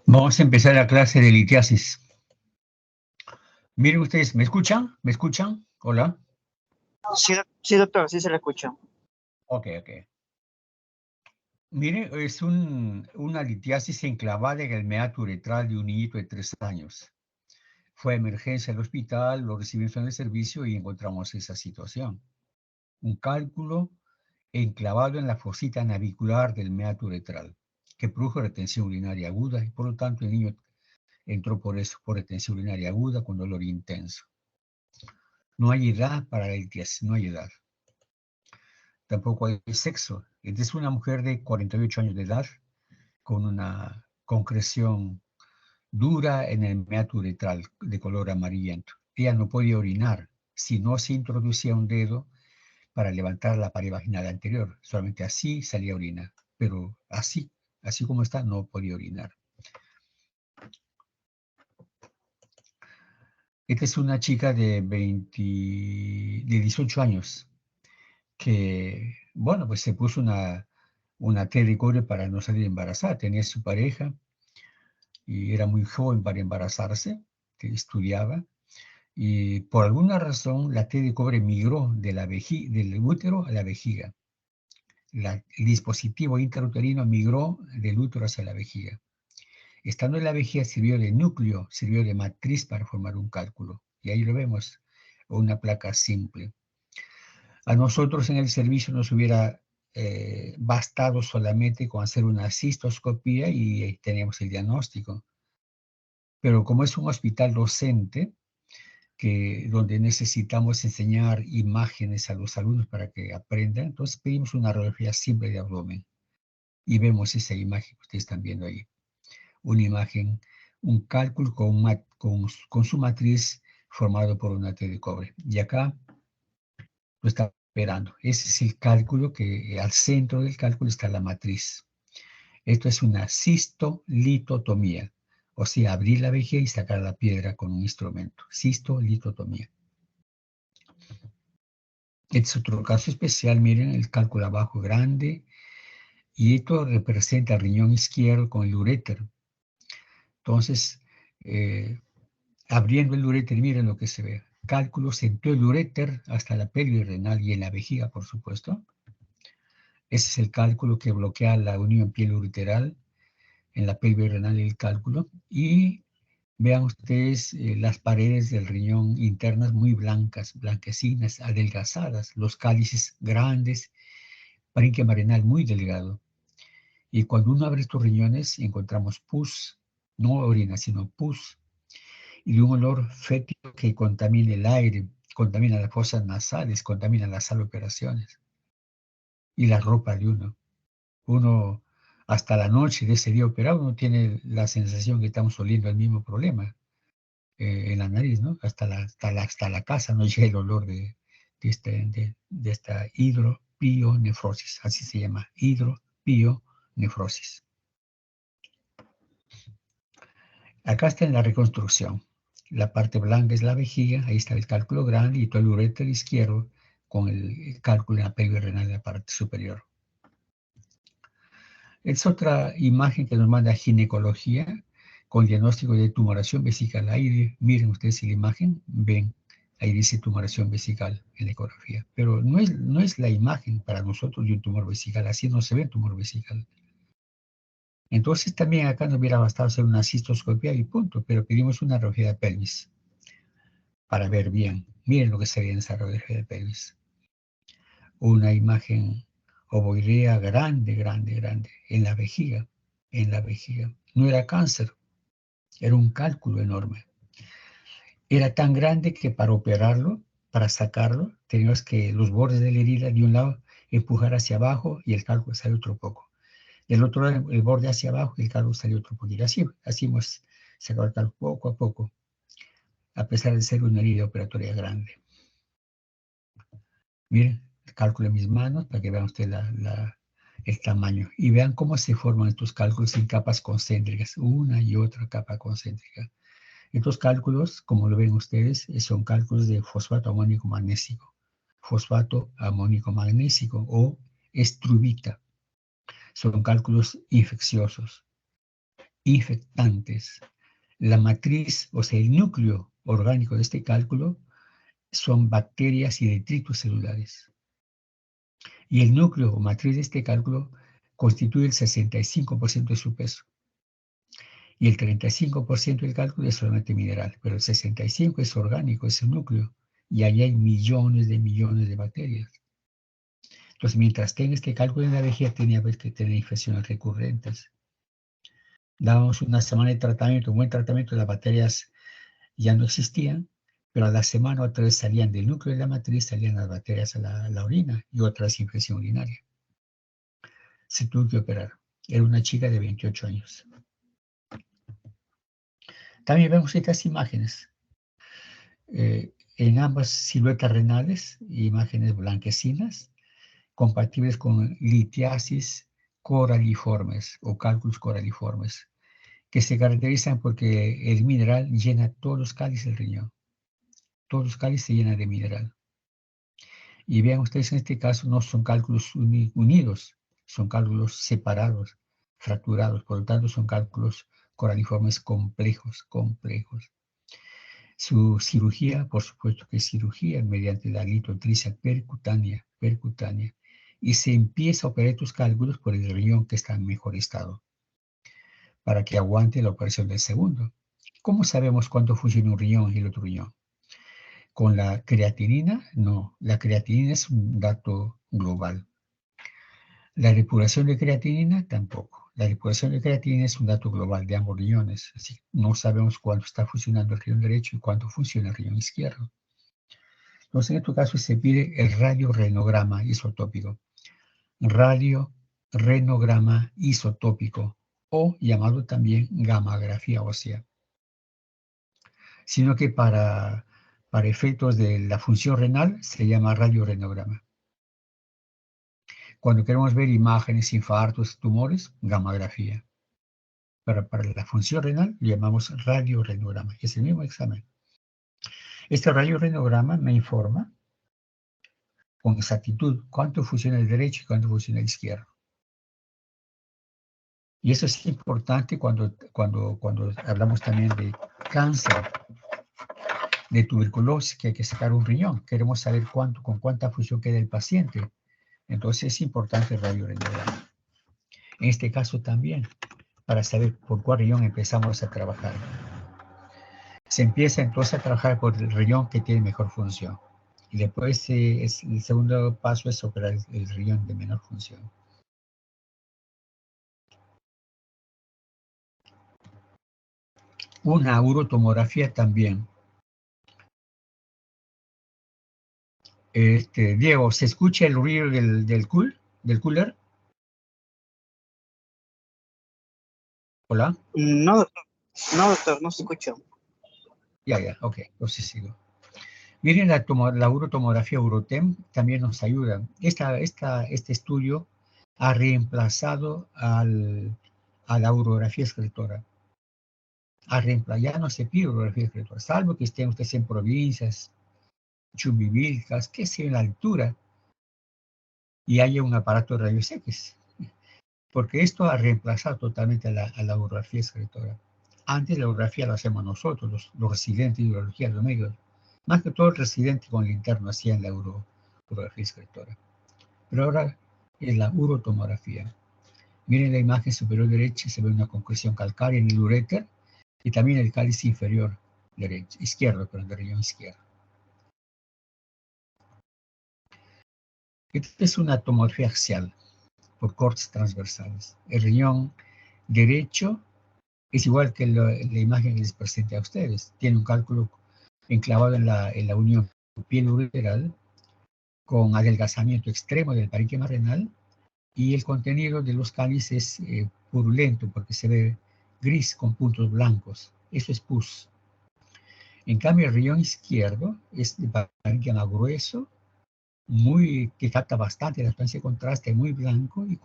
Vamos a empezar la clase de litiasis. Miren ustedes, ¿me escuchan? ¿Me escuchan? Hola. Sí, doctor, sí se le escucha. Ok. Miren, es una litiasis enclavada en el meato uretral de un niñito de 3 años. Fue a emergencia al hospital, lo recibimos en el servicio y encontramos esa situación. Un cálculo enclavado en la fosita navicular del meato uretral, que produjo retención urinaria aguda y por lo tanto el niño entró por eso, por retención urinaria aguda con dolor intenso. No hay edad para la litiasis, no hay edad. Tampoco hay sexo. Es una mujer de 48 años de edad con una concreción dura en el meato uretral de color amarillento. Ella no podía orinar si no se introducía un dedo para levantar la pared vaginal anterior. Solamente así salía a orinar. Pero así como está, no podía orinar. Esta es una chica de 18 años que, bueno, pues se puso una T de cobre para no salir embarazada. Tenía su pareja y era muy joven para embarazarse, que estudiaba. Y por alguna razón la T de cobre migró del útero a la vejiga. El dispositivo intrauterino migró del útero hacia la vejiga. Estando en la vejiga sirvió de núcleo, sirvió de matriz para formar un cálculo. Y ahí lo vemos, una placa simple. A nosotros en el servicio nos hubiera bastado solamente con hacer una cistoscopía y teníamos el diagnóstico. Pero como es un hospital docente, donde necesitamos enseñar imágenes a los alumnos para que aprendan, entonces pedimos una radiografía simple de abdomen. Y vemos esa imagen que ustedes están viendo ahí. Una imagen, un cálculo con su matriz formado por una T de cobre. Y acá lo está esperando. Ese es el cálculo que al centro del cálculo está la matriz. Esto es una cistolitotomía, o sea, abrir la vejiga y sacar la piedra con un instrumento. Cistolitotomía. Este es otro caso especial, miren el cálculo abajo grande, y esto representa el riñón izquierdo con el uréter. Entonces, abriendo el uréter, miren lo que se ve. Cálculos en todo el uréter hasta la pelvis renal y en la vejiga, por supuesto. Ese es el cálculo que bloquea la unión piel ureteral en la pelvis renal y el cálculo. Y vean ustedes las paredes del riñón internas muy blancas, blanquecinas, adelgazadas, los cálices grandes, parénquima renal muy delgado. Y cuando uno abre estos riñones encontramos pus, no orina, sino pus, y de un olor fétido que contamina el aire, contamina las fosas nasales, contamina la sala de operaciones y la ropa de uno. Uno, hasta la noche de ese día operado, uno tiene la sensación que estamos oliendo el mismo problema en la nariz, ¿no? Hasta la casa no llega el olor de esta hidropionefrosis, así se llama, hidropionefrosis. Acá está en la reconstrucción. La parte blanca es la vejiga, ahí está el cálculo grande y todo el uréter izquierdo con el cálculo en la pelvis renal en la parte superior. Es otra imagen que nos manda ginecología con diagnóstico de tumoración vesical. Ahí miren ustedes la imagen, ven, ahí dice tumoración vesical en la ecografía. Pero no es la imagen para nosotros de un tumor vesical, así no se ve el tumor vesical. Entonces también acá nos hubiera bastado hacer una cistoscopia y punto, pero pedimos una radiografía de pelvis para ver bien. Miren lo que se ve en esa radiografía de pelvis. Una imagen ovoidea grande, en la vejiga, No era cáncer, era un cálculo enorme. Era tan grande que para operarlo, para sacarlo, tenemos que los bordes de la herida de un lado empujar hacia abajo y el cálculo sale otro poco. Del otro lado el borde hacia abajo y el cálculo sale otro poquito. Así hemos sacado el cálculo poco a poco, a pesar de ser una herida operatoria grande. Miren, cálculo en mis manos para que vean ustedes el tamaño. Y vean cómo se forman estos cálculos en capas concéntricas, una y otra capa concéntrica. Estos cálculos, como lo ven ustedes, son cálculos de fosfato amónico magnésico. Fosfato amónico magnésico o estrubita. Son cálculos infecciosos, infectantes. La matriz, o sea, el núcleo orgánico de este cálculo son bacterias y detritos celulares. Y el núcleo o matriz de este cálculo constituye el 65% de su peso. Y el 35% del cálculo es solamente mineral, pero el 65% es orgánico, es el núcleo. Y ahí hay millones de bacterias. Entonces, mientras tenga este cálculo en la vejiga, tenía que tener infecciones recurrentes. Dábamos una semana de tratamiento, un buen tratamiento, las bacterias ya no existían, pero a la semana otra vez salían del núcleo de la matriz, salían las bacterias a la orina y otras infección urinaria. Se tuvo que operar. Era una chica de 28 años. También vemos estas imágenes. En ambas siluetas renales, imágenes blanquecinas, compatibles con litiasis coraliformes o cálculos coraliformes, que se caracterizan porque el mineral llena todos los cálices del riñón. Todos los cálices se llenan de mineral. Y vean ustedes, en este caso no son cálculos unidos, son cálculos separados, fracturados, por lo tanto son cálculos coraliformes complejos. Su cirugía, por supuesto que es cirugía mediante la lithotripsia percutánea, y se empieza a operar estos cálculos por el riñón que está en mejor estado, para que aguante la operación del segundo. ¿Cómo sabemos cuánto funciona un riñón y el otro riñón? ¿Con la creatinina? No, la creatinina es un dato global. La depuración de creatinina tampoco. La depuración de creatinina es un dato global de ambos riñones. Así no sabemos cuánto está funcionando el riñón derecho y cuánto funciona el riñón izquierdo. Entonces, en este caso se pide el radiorenograma isotópico. Radiorenograma isotópico o llamado también gammagrafía ósea. Sino que para efectos de la función renal se llama radiorenograma. Cuando queremos ver imágenes, infartos, tumores, gammagrafía. Pero para la función renal lo llamamos radiorenograma. Es el mismo examen. Este radiorenograma me informa con exactitud cuánto funciona el derecho y cuánto funciona el izquierdo. Y eso es importante cuando hablamos también de cáncer, de tuberculosis, que hay que sacar un riñón. Queremos saber con cuánta función queda el paciente. Entonces es importante el radiorenograma. En este caso también, para saber por cuál riñón empezamos a trabajar. Se empieza entonces a trabajar por el riñón que tiene mejor función. Y después el segundo paso es operar el riñón de menor función. Una urotomografía también. Diego, ¿se escucha el ruido del cooler? Hola. No, doctor, no se escuchó. Ya, ok, entonces sigo. Miren la urotomografía Urotem, también nos ayuda. Este estudio ha reemplazado a la urografía escritora. Ya no se pide urografía escritora, salvo que estén ustedes en provincias, chumbivilcas, que sea en la altura, y haya un aparato de rayos X. Porque esto ha reemplazado totalmente a la urografía escritora. Antes la urografía la hacemos nosotros, los residentes de urología, los médicos. Más que todo el residente con el interno hacían la urografía escritora. Pero ahora es la urotomografía. Miren la imagen superior derecha, se ve una concreción calcárea en el uréter y también el cáliz inferior izquierdo, pero del riñón izquierdo. Esta es una tomografía axial por cortes transversales. El riñón derecho es igual que la imagen que les presenté a ustedes. Tiene un cálculo enclavado en la unión piel ureteral con adelgazamiento extremo del parénquima renal, y el contenido de los cálices es purulento porque se ve gris con puntos blancos. Eso es pus. En cambio, el riñón izquierdo es de parénquima grueso, que capta bastante la sustancia de contraste, muy blanco, y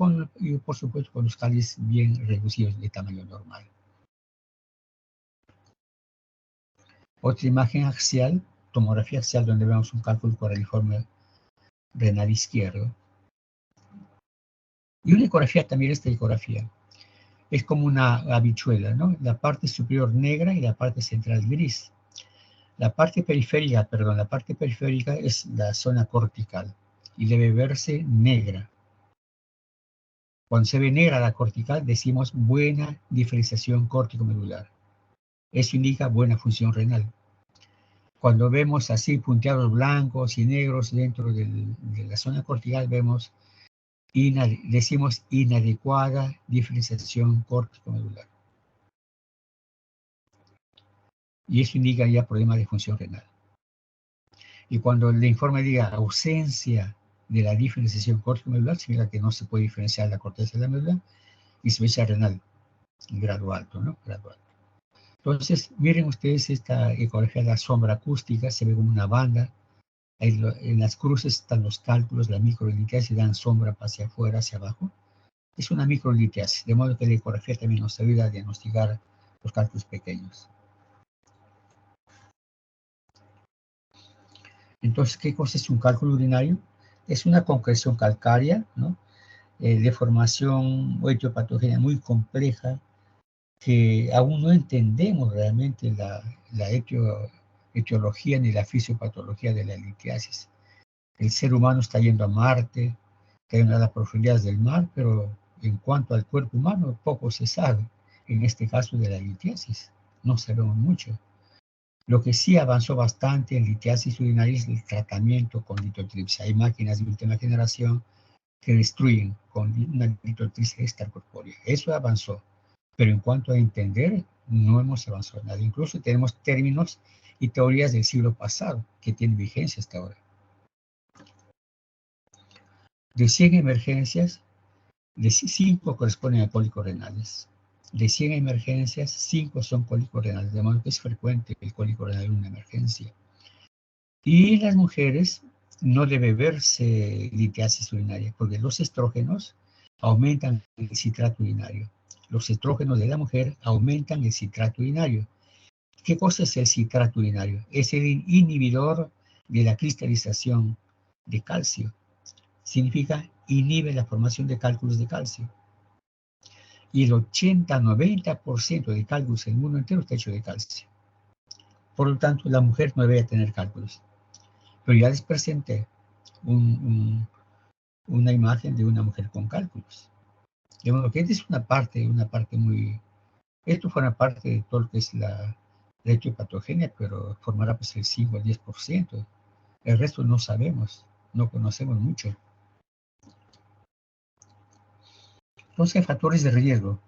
por supuesto con los cálices bien reducidos de tamaño normal. Otra imagen axial, tomografía axial, donde vemos un cálculo coraliforme renal izquierdo. Y una ecografía, también esta ecografía, es como una habichuela, ¿no? La parte superior negra y la parte central gris. La parte periférica es la zona cortical y debe verse negra. Cuando se ve negra la cortical, decimos buena diferenciación córtico-medular. Eso indica buena función renal. Cuando vemos así punteados blancos y negros dentro de la zona cortical, decimos inadecuada diferenciación córtico-medular. Y eso indica ya problema de función renal. Y cuando el informe diga ausencia de la diferenciación córtico-medular, significa que no se puede diferenciar la corteza de la médula, insuficiencia renal, grado alto, ¿no? Grado alto. Entonces, miren ustedes esta ecografía de la sombra acústica, se ve como una banda. En las cruces están los cálculos, la microlitiasis, dan sombra hacia afuera, hacia abajo. Es una microlitiasis, de modo que la ecografía también nos ayuda a diagnosticar los cálculos pequeños. Entonces, ¿qué cosa es un cálculo urinario? Es una concreción calcárea, ¿no? De formación o etiopatogenia muy compleja, que aún no entendemos realmente la etiología ni la fisiopatología de la litiasis. El ser humano está yendo a Marte, está yendo a las profundidades del mar, pero en cuanto al cuerpo humano, poco se sabe. En este caso de la litiasis, no sabemos mucho. Lo que sí avanzó bastante en litiasis urinaria es el tratamiento con litotripsia. Hay máquinas de última generación que destruyen con una litotripsia extracorpórea. Eso avanzó. Pero en cuanto a entender, no hemos avanzado nada. Incluso tenemos términos y teorías del siglo pasado que tienen vigencia hasta ahora. De 100 emergencias, 5 corresponden a cólicos renales. De 100 emergencias, 5 son cólicos renales, de modo que es frecuente el cólico renal en una emergencia. Y en las mujeres no debe verse litiasis urinaria, porque los estrógenos aumentan el citrato urinario. Los estrógenos de la mujer aumentan el citrato urinario. ¿Qué cosa es el citrato urinario? Es el inhibidor de la cristalización de calcio. Significa inhibe la formación de cálculos de calcio. Y el 80-90% de cálculos en el mundo entero está hecho de calcio. Por lo tanto, la mujer no debe tener cálculos. Pero ya les presenté una imagen de una mujer con cálculos. De modo que esta es una parte muy... Esto forma parte de todo lo que es la etiopatogenia, pero formará pues el 5 o 10%. El resto no sabemos, no conocemos mucho. Entonces hay factores de riesgo.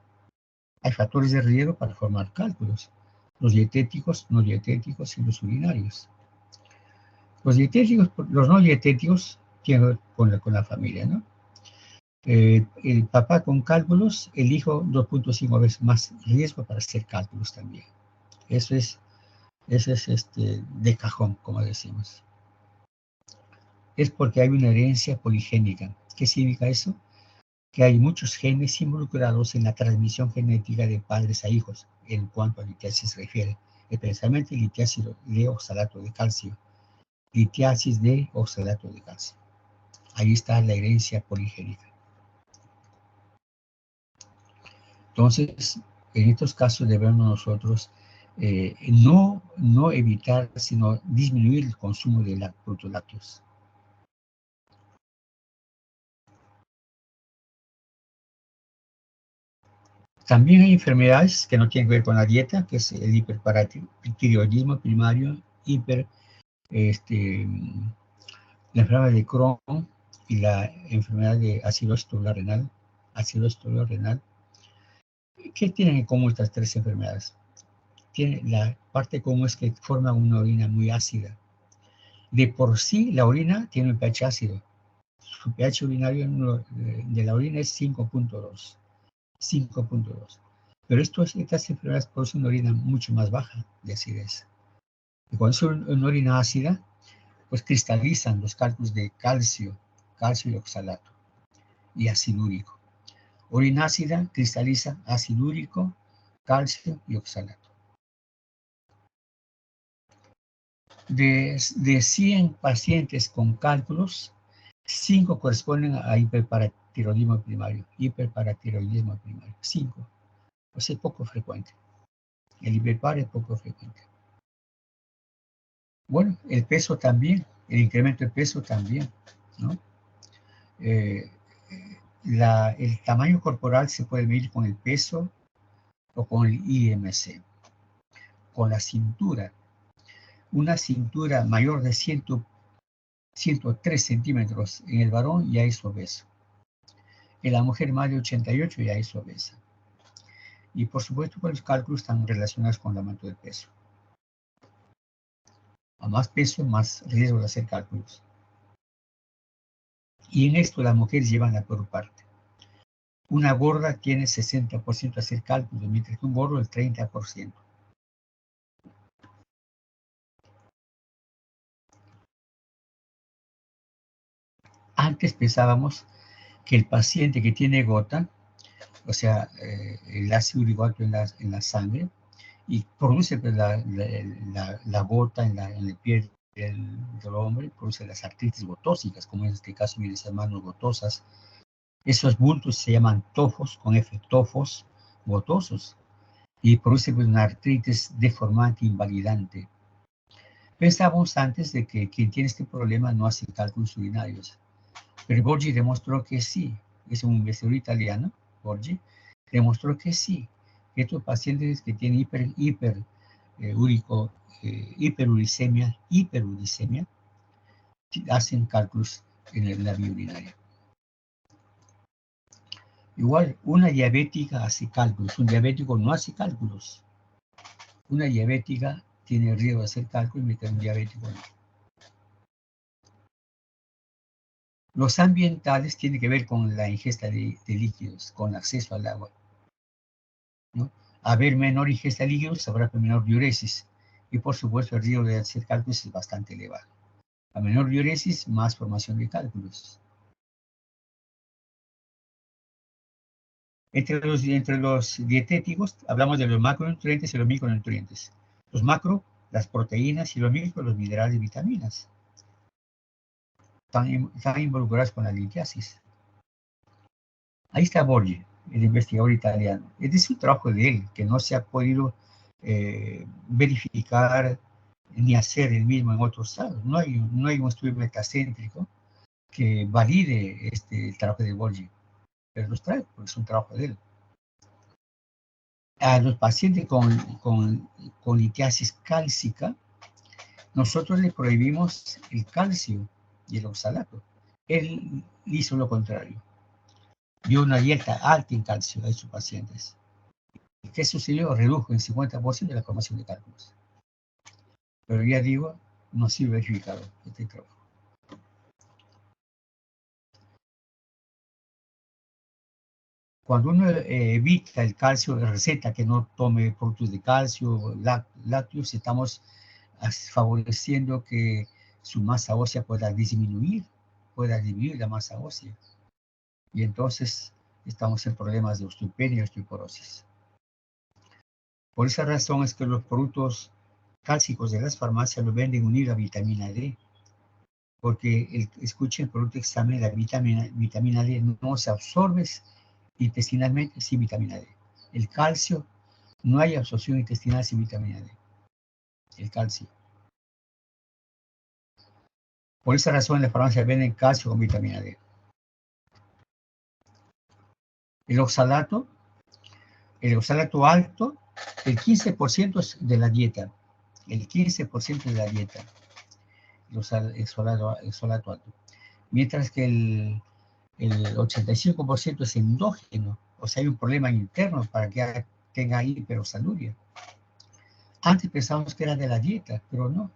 Hay factores de riesgo para formar cálculos. Los dietéticos, no dietéticos y los urinarios. Los no dietéticos tienen que ver con la familia, ¿no? El papá con cálculos, el hijo 2.5 veces más riesgo para hacer cálculos también. Eso es de cajón, como decimos. Es porque hay una herencia poligénica. ¿Qué significa eso? Que hay muchos genes involucrados en la transmisión genética de padres a hijos, en cuanto a litiasis se refiere, especialmente litiasis de oxalato de calcio. Litiasis de oxalato de calcio. Ahí está la herencia poligénica. Entonces, en estos casos debemos nosotros no evitar, sino disminuir el consumo de productos lácteos. También hay enfermedades que no tienen que ver con la dieta, que es el hiperparatiroidismo primario, la enfermedad de Crohn y la enfermedad de acidosis renal. ¿Qué tienen en común estas tres enfermedades? La parte común es que forman una orina muy ácida. De por sí, la orina tiene un pH ácido. Su pH urinario de la orina es 5.2. 5.2. Pero estas enfermedades producen una orina mucho más baja de acidez. Y cuando es una orina ácida, pues cristalizan los cálculos de calcio y oxalato y ácido úrico. Orina ácida cristaliza ácido úrico, calcio y oxalato. De 100 pacientes con cálculos, 5 corresponden a hiperparatiroidismo primario. 5. O sea, es poco frecuente. El hiperpar es poco frecuente. Bueno, el peso también, el incremento de peso también, ¿no? El tamaño corporal se puede medir con el peso o con el IMC. Con la cintura. Una cintura mayor de 103 centímetros en el varón ya es obeso. En la mujer más de 88 ya es obesa. Y por supuesto, pues, los cálculos están relacionados con el aumento del peso. A más peso, más riesgo de hacer cálculos. Y en esto las mujeres llevan la peor parte. Una gorda tiene 60% de hacer cálculos, mientras que un gordo el 30%. Antes pensábamos que el paciente que tiene gota, o sea, el ácido úrico alto en la sangre, y produce pues, la gota en el piel del hombre, produce las artritis gotósicas, como en este caso mis hermanos gotosas. Esos bultos se llaman tofos, con F, tofos gotosos, y produce pues, una artritis deformante, invalidante. Pensábamos antes de que quien tiene este problema no hace cálculos urinarios, pero Borgi demostró que sí. Es un investigador italiano, Borgi, demostró que sí, que estos pacientes que tienen hiperuricemia, hacen cálculos en la vía urinaria. Igual, una diabética hace cálculos, un diabético no hace cálculos. Una diabética tiene riesgo de hacer cálculos, mientras un diabético no. Los ambientales tienen que ver con la ingesta de líquidos, con el acceso al agua, ¿no? A haber menor ingesta de líquidos, habrá menor diuresis. Y por supuesto, el riesgo de hacer cálculos es bastante elevado. A menor diuresis, más formación de cálculos. Entre los dietéticos, hablamos de los macronutrientes y los micronutrientes. Los macro, las proteínas, y los micro, los minerales y vitaminas. Están involucrados con la litiasis. Ahí está Borgi, el investigador italiano. Este es un trabajo de él, que no se ha podido verificar ni hacer el mismo en otros lados. No hay un estudio metacéntrico que valide el trabajo de Borgi, pero los trae, porque es un trabajo de él. A los pacientes con litiasis cálcica, nosotros le prohibimos el calcio y el oxalato. Él hizo lo contrario. Dio una dieta alta en calcio a sus pacientes. ¿Y qué sucedió? Redujo en 50% la formación de cálculos. Pero ya digo, no ha sido verificado este trabajo. Cuando uno evita el calcio, receta que no tome productos de calcio, lácteos, estamos favoreciendo que su masa ósea pueda disminuir la masa ósea. Y entonces estamos en problemas de osteopenia y osteoporosis. Por esa razón es que los productos cálcicos de las farmacias lo venden unido a vitamina D. Porque, escuchen, el producto examen, la vitamina D no se absorbe intestinalmente sin vitamina D. El calcio, no hay absorción intestinal sin vitamina D. El calcio. Por esa razón en la farmacia venden calcio con vitamina D. El oxalato alto, el 15% es de la dieta. El 15% de la dieta. El oxalato alto. Mientras que el 85% es endógeno. O sea, hay un problema interno para que tenga hiperoxaluria. Antes pensábamos que era de la dieta, pero no.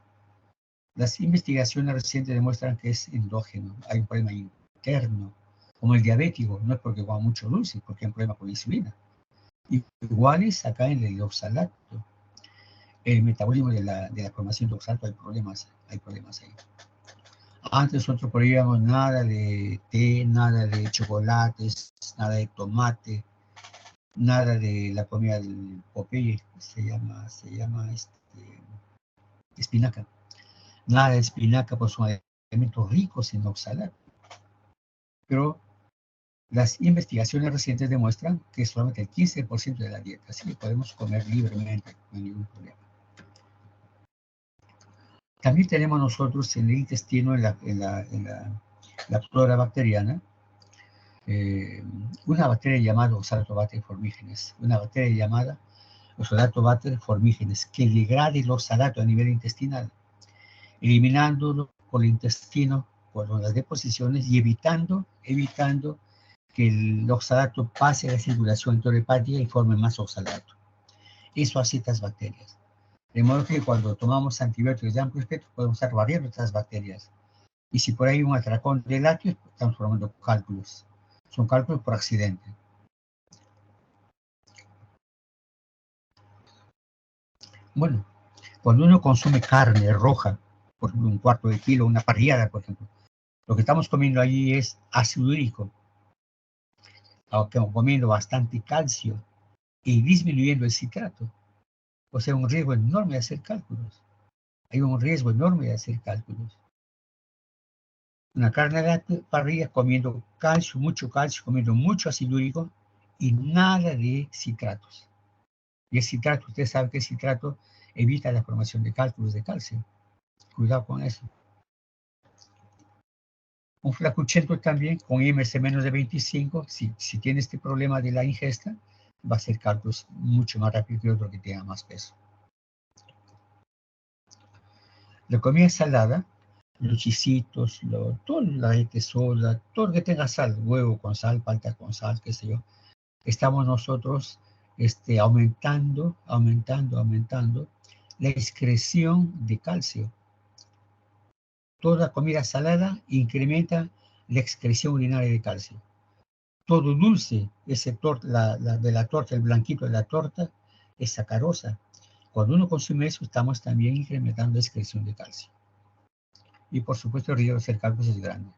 Las investigaciones recientes demuestran que es endógeno, hay un problema interno, como el diabético, no es porque coma mucho dulce, porque hay un problema con la insulina. Iguales acá en el oxalato, el metabolismo de la formación de oxalato, hay problemas ahí. Antes nosotros prohibíamos nada de té, nada de chocolates, nada de tomate, nada de la comida del Popeye, se llama espinaca. Nada de espinaca, pues son alimentos ricos en oxalato. Pero las investigaciones recientes demuestran que es solamente el 15% de la dieta, así que podemos comer libremente, no hay ningún problema. También tenemos nosotros en el intestino, en la flora bacteriana, una bacteria llamada Oxalotobacter formigenes, una bacteria llamada Oxalotobacter formigenes, que degrada el oxalato a nivel intestinal, eliminándolo por el intestino, por las deposiciones y evitando que el oxalato pase a la circulación enterohepática y forme más oxalato. Eso hace estas bacterias. De modo que cuando tomamos antibióticos de amplio espectro podemos estar barriendo estas bacterias. Y si por ahí hay un atracón de lácteos, estamos formando cálculos. Son cálculos por accidente. Bueno, cuando uno consume carne roja, por ejemplo, un cuarto de kilo, una parrillada, por ejemplo, lo que estamos comiendo allí es ácido úrico, comiendo bastante calcio y disminuyendo el citrato. O sea, un riesgo enorme de hacer cálculos. Hay un riesgo enorme de hacer cálculos. Una carne de parrilla comiendo calcio, comiendo mucho ácido úrico y nada de citratos. Y el citrato, usted sabe que el citrato evita la formación de cálculos de calcio. Cuidado con eso. Un flacuchento también, con IMC menos de 25, si tiene este problema de la ingesta, va a hacer cálculos mucho más rápido que otro que tenga más peso. La comida salada, los chisitos, todo la leche soda, todo lo que tenga sal, huevo con sal, palta con sal, qué sé yo, estamos nosotros aumentando la excreción de calcio. Toda comida salada incrementa la excreción urinaria de calcio. Todo dulce, excepto de la torta, el blanquito de la torta, es sacarosa. Cuando uno consume eso, estamos también incrementando la excreción de calcio. Y por supuesto el riesgo de hacer cálculos es grande.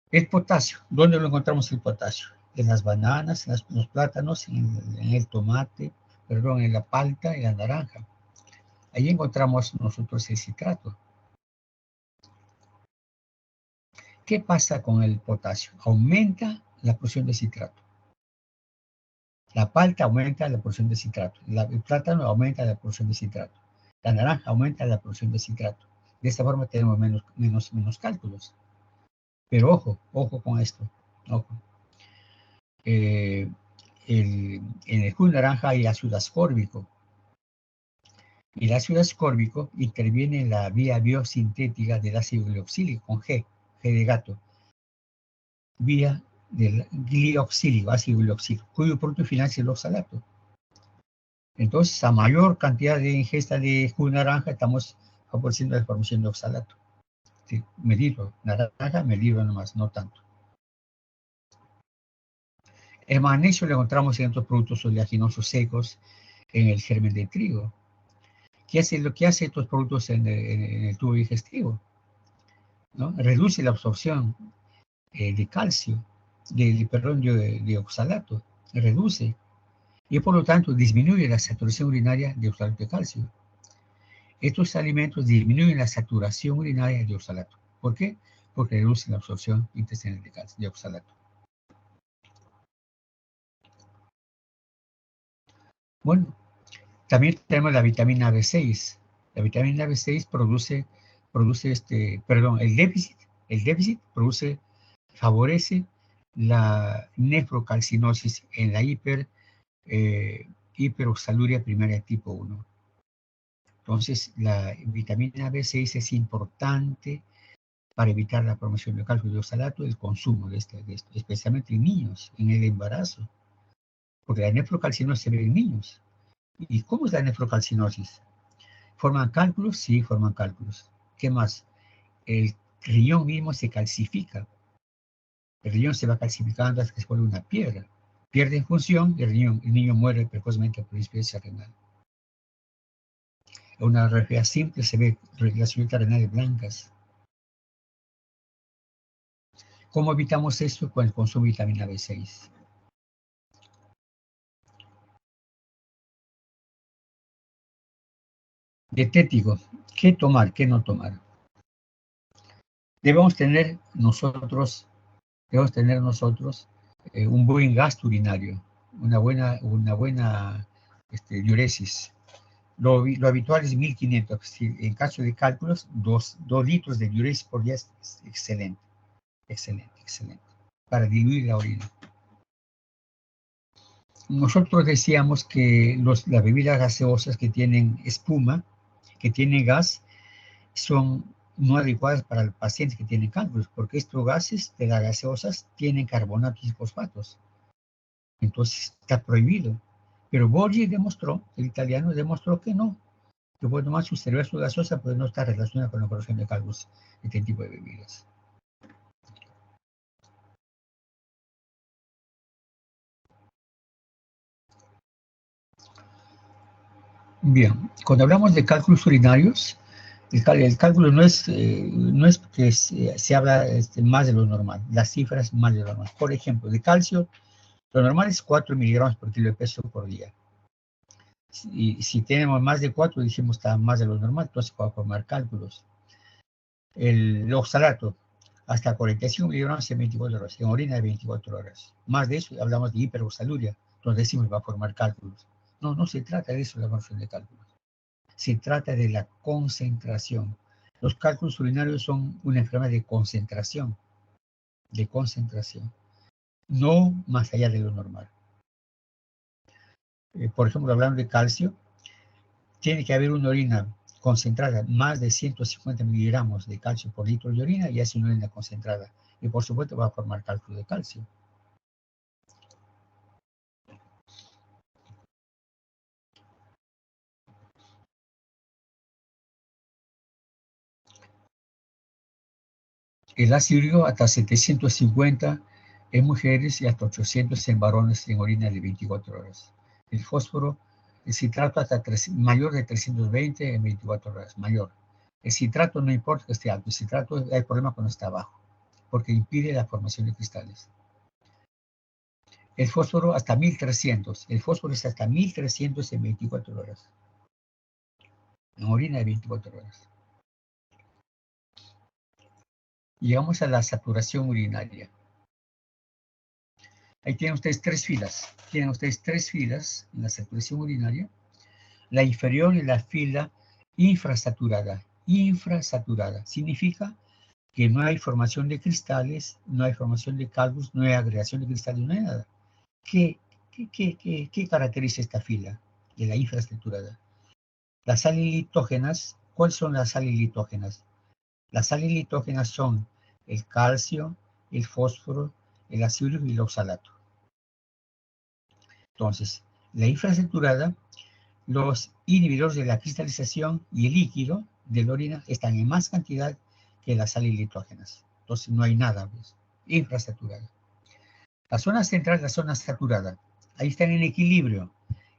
El potasio, ¿dónde lo encontramos el potasio? En las bananas, en los plátanos, en el tomate, perdón, en la palta y la naranja. Ahí encontramos nosotros el citrato. ¿Qué pasa con el potasio? Aumenta la porción de citrato. La palta aumenta la porción de citrato. El plátano aumenta la porción de citrato. La naranja aumenta la porción de citrato. De esta forma tenemos menos cálculos. Pero ojo con esto. Ojo. En el jugo de naranja hay ácido ascórbico. Y el ácido ascórbico interviene en la vía biosintética del ácido glioxílico, con G de gato. Vía del glioxílico, ácido glioxílico, cuyo producto final es el oxalato. Entonces, a mayor cantidad de ingesta de jugo de naranja, estamos favoreciendo la formación de oxalato. Sí, medirlo, naranja, medirlo nomás, no tanto. El magnesio lo encontramos en otros productos oleaginosos secos, en el germen de trigo. ¿Qué hace lo que hace estos productos en el tubo digestivo? ¿No? Reduce la absorción de calcio, de oxalato, reduce, y por lo tanto disminuye la saturación urinaria de oxalato de calcio. Estos alimentos disminuyen la saturación urinaria de oxalato. ¿Por qué? Porque reducen la absorción intestinal de calcio, de oxalato. Bueno, también tenemos la vitamina B6. La vitamina B6 el déficit favorece la nefrocalcinosis en la hiperoxaluria primaria tipo 1. Entonces, la vitamina B6 es importante para evitar la formación de cálculo de oxalato, el consumo de esto, especialmente en niños, en el embarazo, porque la nefrocalcinosis se ve en niños. ¿Y cómo es la nefrocalcinosis? ¿Forman cálculos? Sí, forman cálculos. ¿Qué más? El riñón mismo se calcifica. El riñón se va calcificando hasta que se vuelve una piedra. Pierde función y el niño muere precozmente por insuficiencia renal. En una radiografía simple se ve las células renales blancas. ¿Cómo evitamos esto? Con el consumo de vitamina B6. Dietético, ¿qué tomar, qué no tomar? Debemos tener nosotros un buen gasto urinario, una buena diuresis. Lo habitual es 1500. En caso de cálculos, 2 litros de diuresis por día es excelente, excelente, excelente, para diluir la orina. Nosotros decíamos que las bebidas gaseosas que tienen espuma, que tienen gas, son no adecuadas para el paciente que tiene cálculos, porque estos gases de las gaseosas tienen carbonatos y fosfatos. Entonces está prohibido. Pero Borgi demostró, el italiano demostró que no, que puede tomar su cerveza gaseosa, pero no está relacionada con la corrección de cálculos, este tipo de bebidas. Bien, cuando hablamos de cálculos urinarios, el cálculo no es que se habla más de lo normal, las cifras más de lo normal. Por ejemplo, de calcio, lo normal es 4 miligramos por kilo de peso por día. Y si tenemos más de 4, dijimos está más de lo normal, entonces para formar cálculos. El oxalato, hasta 45 miligramos en 24 horas, en orina de 24 horas. Más de eso, hablamos de hiperoxaluria, donde decimos va a formar cálculos. No, no se trata de eso la formación de cálculos. Se trata de la concentración. Los cálculos urinarios son una enfermedad de concentración, no más allá de lo normal. Por ejemplo, hablando de calcio, tiene que haber una orina concentrada, más de 150 miligramos de calcio por litro de orina, y es una orina concentrada. Y por supuesto va a formar cálculo de calcio. El ácido úrico hasta 750 en mujeres y hasta 800 en varones en orina de 24 horas. El fósforo, el citrato hasta mayor de 320 en 24 horas, mayor. El citrato no importa que esté alto, el citrato hay problema cuando está bajo, porque impide la formación de cristales. El fósforo hasta 1300, el fósforo es hasta 1300 en 24 horas. En orina de 24 horas. Llegamos a la saturación urinaria. Ahí tienen ustedes 3 filas. Tienen ustedes 3 filas en la saturación urinaria. La inferior es la fila infrasaturada. Infrasaturada significa que no hay formación de cristales, no hay formación de cálculos, no hay agregación de cristales, no hay nada. ¿Qué caracteriza esta fila de la infrasaturada? Las sales litógenas, ¿cuáles son las sales litógenas? Las sales litógenas son el calcio, el fósforo, el ácido úrico y el oxalato. Entonces, la infrasaturada, los inhibidores de la cristalización y el líquido de la orina están en más cantidad que las sales litógenas. Entonces, no hay nada, pues, infrasaturada. La zona central es la zona saturada. Ahí están en equilibrio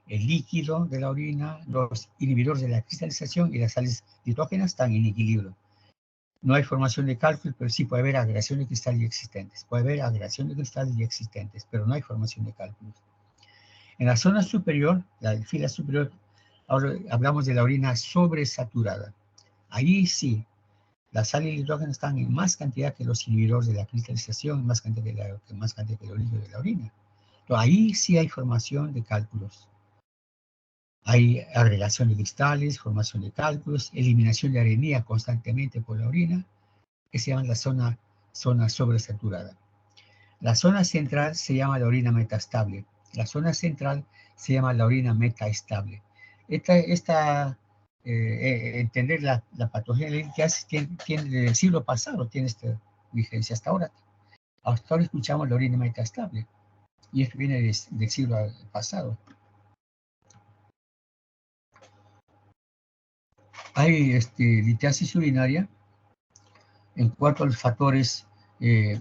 el líquido de la orina, los inhibidores de la cristalización y las sales litógenas están en equilibrio. No hay formación de cálculo, pero sí puede haber agregación de cristales existentes. Puede haber agregación de cristales ya existentes, pero no hay formación de cálculos. En la zona superior, la fila superior, ahora hablamos de la orina sobresaturada. Ahí sí, las sales litógenas están en más cantidad que los inhibidores de la cristalización, más cantidad que los líquidos de la orina. Entonces, ahí sí hay formación de cálculos. Hay agregación de cristales, formación de cálculos, eliminación de arenía constantemente por la orina, que se llama la zona sobresaturada. La zona central se llama la orina metastable. La zona central se llama la orina metaestable. Entender la patología que tiene desde el siglo pasado, tiene esta vigencia hasta ahora. Hasta ahora escuchamos la orina metaestable, y esto viene del siglo pasado. hay litiasis urinaria en cuanto a los factores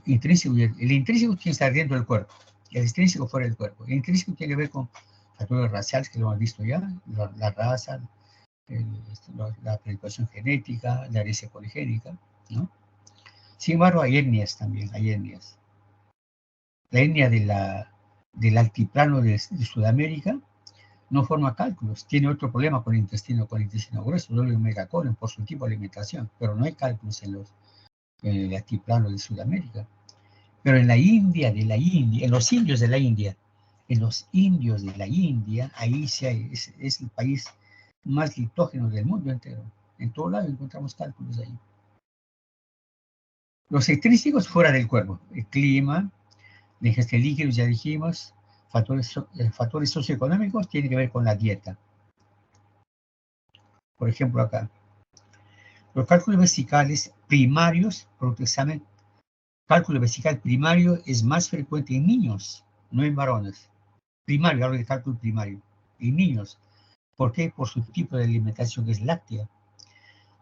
intrínsecos. El intrínseco tiene que estar dentro del cuerpo, y el extrínseco fuera del cuerpo. El intrínseco tiene que ver con factores raciales, que lo hemos visto ya, la raza, la predisposición genética, la herencia poligénica, ¿no? Sin embargo, hay etnias también, hay etnias. La etnia del altiplano de Sudamérica no forma cálculos, tiene otro problema con el intestino grueso, no el megacolon por su tipo de alimentación, pero no hay cálculos en el altiplano de Sudamérica. Pero en la India, en los indios de la India, ahí sí hay, es el país más litógeno del mundo entero. En todo lado encontramos cálculos ahí. Los extrínsecos fuera del cuerpo, el clima, la ingesta de líquidos, ya dijimos, factores socioeconómicos tienen que ver con la dieta. Por ejemplo, acá, los cálculos vesicales primarios, por tu examen, cálculo vesical primario es más frecuente en niños, no en varones. Primario, hablo de cálculo primario, en niños. ¿Por qué? Por su tipo de alimentación, que es láctea.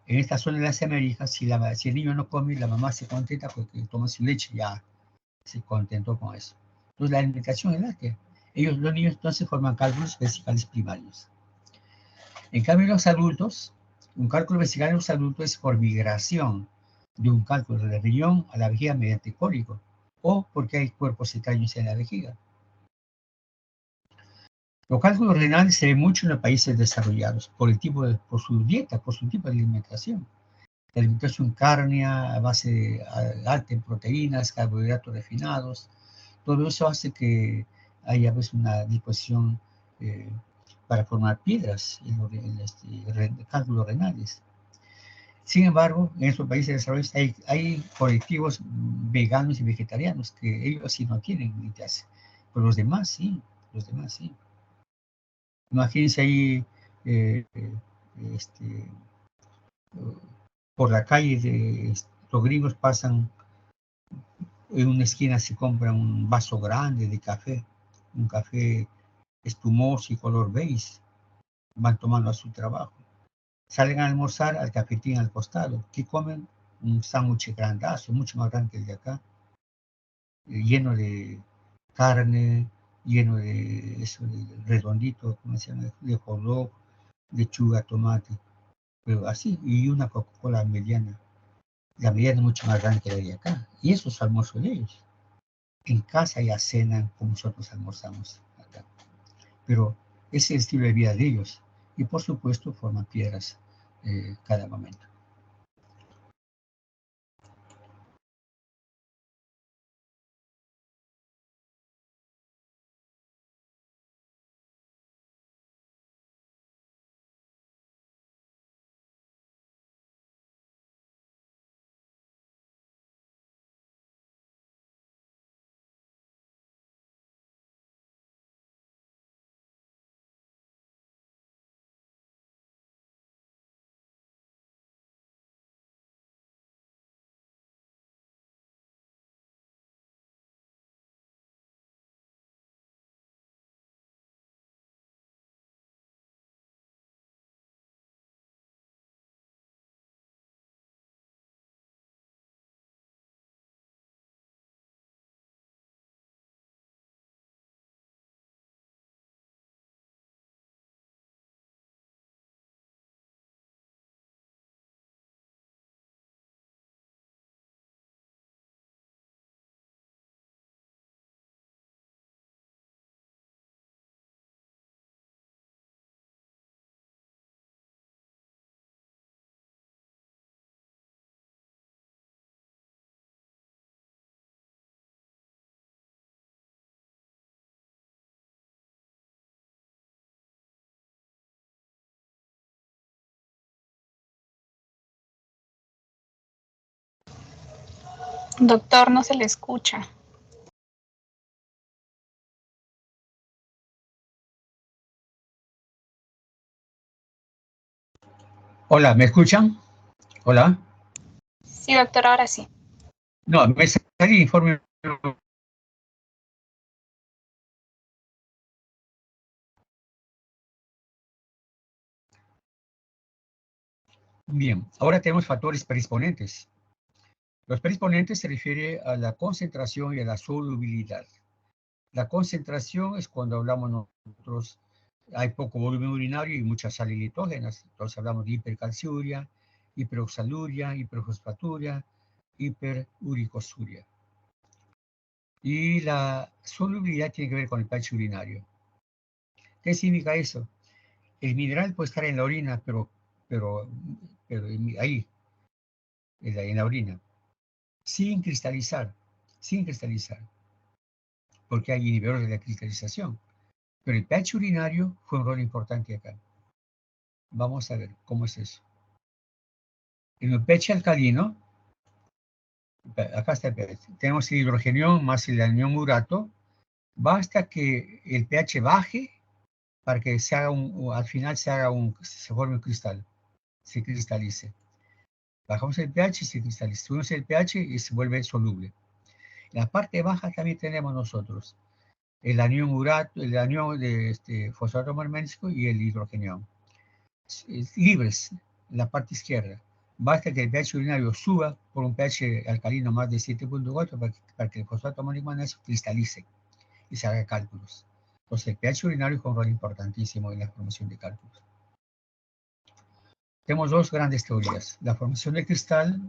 En esta zona de las Américas, si el niño no come, la mamá se contenta porque toma su leche, ya se contentó con eso. Entonces la alimentación es láctea. Los niños entonces forman cálculos vesicales primarios. En cambio, los adultos, un cálculo vesical en los adultos es por migración de un cálculo de la riñón a la vejiga mediante cólico, o porque hay cuerpos extraños en la vejiga. Los cálculos renales se ven mucho en los países desarrollados por su dieta, por su tipo de alimentación. La alimentación cárnea a base alta en proteínas, carbohidratos refinados, todo eso hace que haya pues, una disposición para formar piedras en los cálculos renales. Sin embargo, en estos países desarrollados hay colectivos veganos y vegetarianos que ellos sí no tienen litiasis, pero los demás sí, los demás sí. Imagínense ahí por la calle, los gringos pasan en una esquina, se compran un vaso grande de café, un café espumoso y color beige, van tomando a su trabajo. Salen a almorzar al cafetín al costado. ¿Qué comen? Un sándwich grandazo, mucho más grande que el de acá, lleno de carne, lleno de eso, de redondito, ¿cómo se llama? De hot dog, lechuga, tomate, pero así, y una Coca-Cola mediana. La mediana es mucho más grande que la de acá. Y eso es almuerzo de ellos. En casa ya cenan como nosotros almorzamos acá. Pero ese es el estilo de vida de ellos. Y por supuesto forman piedras cada momento. Doctor, no se le escucha. Hola, ¿me escuchan? Hola. Sí, doctor, ahora sí. No, me salí informe. Bien, ahora tenemos factores predisponentes. Los predisponentes se refieren a la concentración y a la solubilidad. La concentración es cuando hablamos nosotros, hay poco volumen urinario y muchas sales litógenas. Entonces hablamos de hipercalciuria, hiperoxaluria, hiperfosfaturia, hiperuricosuria. Y la solubilidad tiene que ver con el pH urinario. ¿Qué significa eso? El mineral puede estar en la orina, pero ahí, en la orina, sin cristalizar, porque hay inhibidores de la cristalización. Pero el pH urinario fue un rol importante acá. Vamos a ver cómo es eso. En el pH alcalino, acá está el pH, tenemos el hidrogenión más el anión urato. Basta que el pH baje para que se haga al final se forme un cristal, se cristalice. Bajamos el pH y se cristaliza. Subimos el pH y se vuelve soluble. En la parte baja también tenemos nosotros el anión urato, el anión de fosfato magnesio y el hidrogenión. Libres en la parte izquierda. Basta que el pH urinario suba por un pH alcalino más de 7.4 para que el fosfato magnesio cristalice y se haga cálculos. Entonces el pH urinario juega un rol importantísimo en la formación de cálculos. Tenemos dos grandes teorías, la formación del cristal,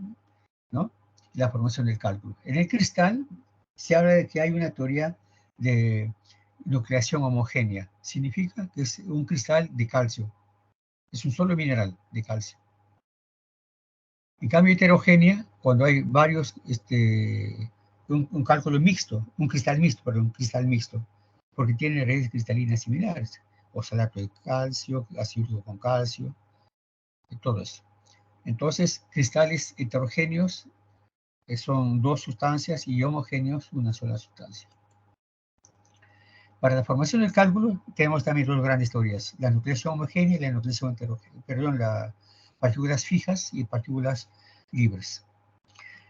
¿no? Y la formación del cálculo. En el cristal se habla de que hay una teoría de nucleación homogénea. Significa que es un cristal de calcio. Es un solo mineral de calcio. En cambio, heterogénea, cuando hay varios, un cálculo mixto, un cristal mixto, porque tiene redes cristalinas similares, oxalato de calcio, ácido con calcio, y todo eso. Entonces, cristales heterogéneos son dos sustancias y homogéneos una sola sustancia. Para la formación del cálculo tenemos también dos grandes teorías, la nucleación homogénea y la nucleación heterogénea, las partículas fijas y partículas libres.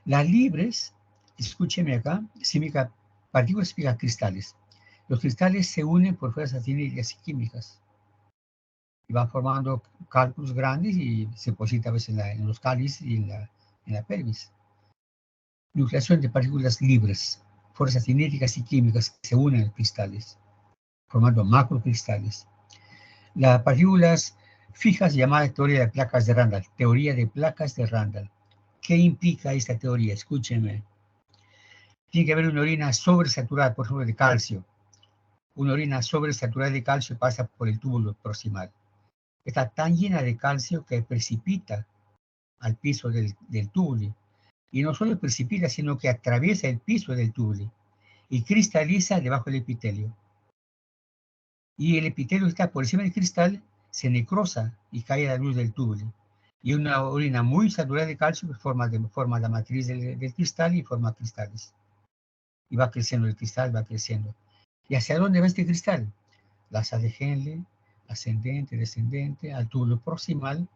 Las libres, escúcheme acá, significa partículas significa cristales. Los cristales se unen por fuerzas cinéticas y químicas y van formando cálculos grandes y se deposita a veces en los cálices y en la pelvis. Nucleación de partículas libres, fuerzas cinéticas y químicas que se unen en cristales, formando macrocristales. Las partículas fijas llamadas teoría de placas de Randall, teoría de placas de Randall. ¿Qué implica esta teoría? Escúchenme. Tiene que haber una orina sobresaturada, por ejemplo, de calcio. Una orina sobresaturada de calcio pasa por el túbulo proximal. Está tan llena de calcio que precipita al piso del túbulo. Y no solo precipita, sino que atraviesa el piso del túbulo y cristaliza debajo del epitelio. Y el epitelio que está por encima del cristal se necrosa y cae a la luz del túbulo. Y una orina muy saturada de calcio forma la matriz del cristal y forma cristales. Y va creciendo el cristal, va creciendo. ¿Y hacia dónde va este cristal? La sal de Henle, ascendente, descendente, al túbulo proximal,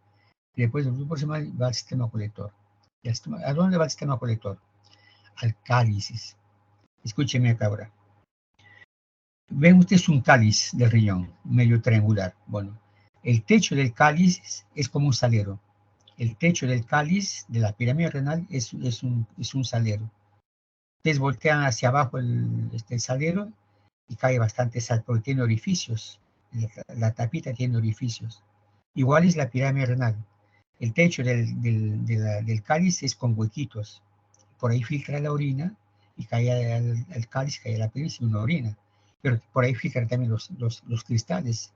y después del túbulo proximal va al sistema colector. ¿A dónde va el sistema colector? Al cáliz. Escúcheme acá ahora. Ven ustedes un cáliz del riñón, medio triangular. Bueno, el techo del cáliz es como un salero. El techo del cáliz de la pirámide renal es un salero. Ustedes voltean hacia abajo el salero y cae bastante sal porque tiene orificios. La tapita tiene orificios. Igual es la pirámide renal. El techo del cáliz es con huequitos. Por ahí filtra la orina y cae al cáliz, cae a la pelvis y una orina. Pero por ahí filtran también los cristales.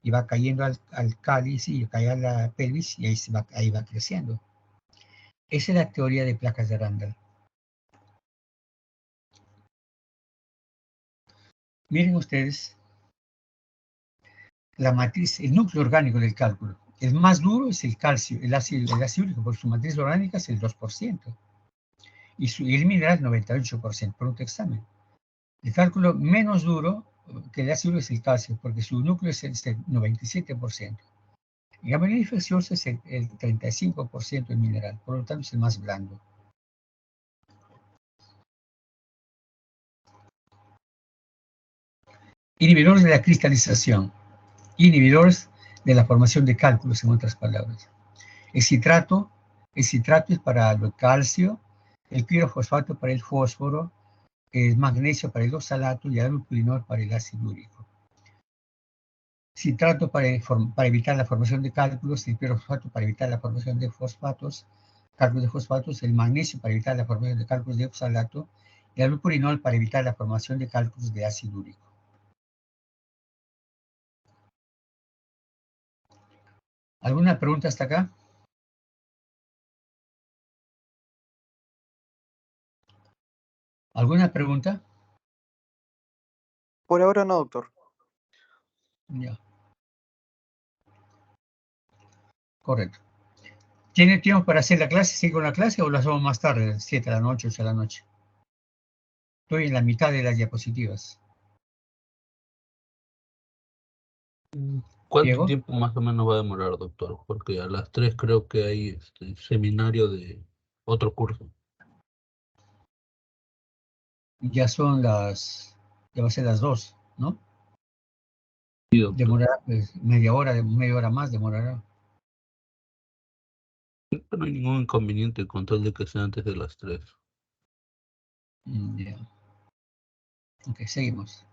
Y va cayendo al cáliz y cae a la pelvis y ahí va creciendo. Esa es la teoría de placas de Randall. Miren ustedes la matriz, el núcleo orgánico del cálculo. El más duro es el calcio, el ácido úrico, porque su matriz orgánica es el 2%. Y el mineral 98%, por un examen. El cálculo menos duro que el ácido es el calcio, porque su núcleo es el 97%. En cambio, el infeccioso es el 35% del mineral, por lo tanto es el más blando. Inhibidores de la cristalización. Inhibidores de la formación de cálculos, en otras palabras. El citrato es para el calcio, el pirofosfato para el fósforo, el magnesio para el oxalato y el albupurinol para el ácido úrico. Citrato para evitar la formación de cálculos, el pirofosfato para evitar la formación de cálculos de fosfatos, el magnesio para evitar la formación de cálculos de oxalato y el albupurinol para evitar la formación de cálculos de ácido úrico. ¿Alguna pregunta hasta acá? ¿Alguna pregunta? Por ahora no, doctor. Ya. Correcto. ¿Tiene tiempo para hacer la clase? ¿Sigo con la clase o la hacemos más tarde, 7 de la noche, 8 de la noche? Estoy en la mitad de las diapositivas. ¿Cuánto ¿Diego? tiempo más o menos va a demorar, doctor? Porque a las 3 creo que hay seminario de otro curso. Ya son ya va a ser las 2, ¿no? Sí, doctor. Demorará pues, media hora más demorará. No hay ningún inconveniente con tal de que sea antes de las 3. Ya. Ok, seguimos.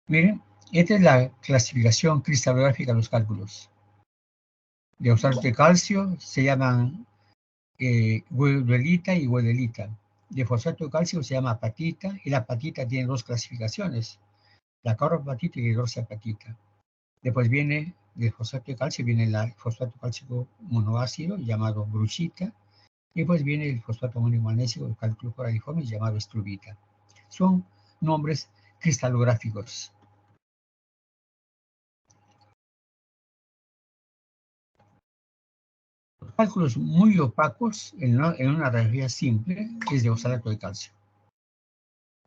Miren, esta es la clasificación cristalográfica de los cálculos. De oxalato de calcio se llaman guedelita y guedelita. De fosfato de calcio se llama apatita, y la apatita tiene dos clasificaciones, la carbapatita y la hidroxiapatita. Después viene, del fosfato de calcio, viene el fosfato cálcico monoácido, llamado bruchita, y después viene el fosfato amonio magnesio, el cálculo coraliforme, llamado estrubita. Son nombres cristalográficos. Cálculos muy opacos en una radiografía simple es de oxalato de calcio.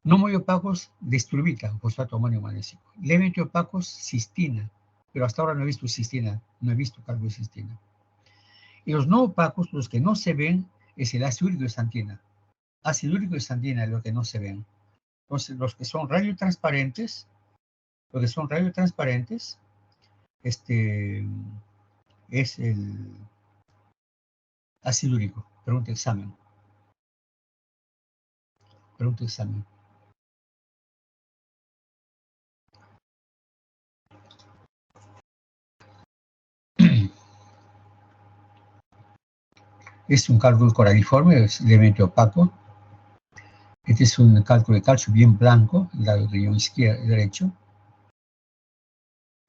No muy opacos, de estrubita, fosfato amonio magnesio. Levemente opacos, cistina, pero hasta ahora no he visto cistina, no he visto cálculo de cistina. Y los no opacos, los que no se ven, es el ácido úrico de santina. Ácido úrico de santina es lo que no se ven. Entonces, los que son radiotransparentes, es el ácido úrico. Pregunta examen. Pregunta examen. Es un cálculo coraliforme, es levemente opaco. Este es un cálculo de calcio bien blanco, el lado riñón izquierdo y derecho.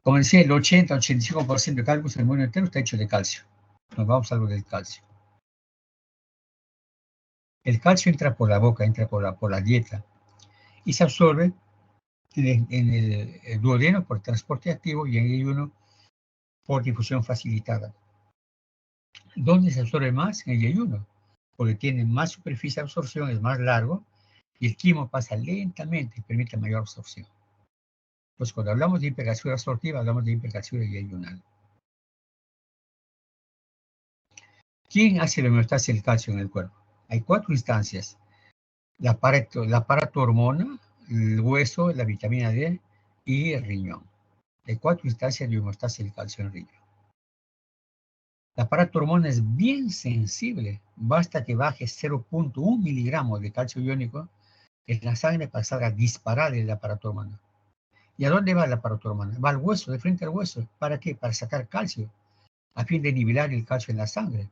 Como decía, el 80-85% de cálculos del mundo entero está hecho de calcio. Nos vamos a algo del calcio. El calcio entra por la boca, entra por la dieta y se absorbe en el duodeno por transporte activo y en el ayuno por difusión facilitada. ¿Dónde se absorbe más? En el ayuno, porque tiene más superficie de absorción, es más largo y el quimo pasa lentamente y permite mayor absorción. Pues cuando hablamos de hipercalciuria absortiva, hablamos de hipercalciuria ayunal. ¿Quién hace la homeostasis del calcio en el cuerpo? Hay 4 instancias. La paratormona, el hueso, la vitamina D y el riñón. Hay 4 instancias de homeostasis del calcio en el riñón. La paratormona es bien sensible. Basta que baje 0.1 miligramos de calcio iónico en la sangre para que salga disparada la paratormona. ¿Y a dónde va la paratormona? Va al hueso, de frente al hueso. ¿Para qué? Para sacar calcio, a fin de nivelar el calcio en la sangre.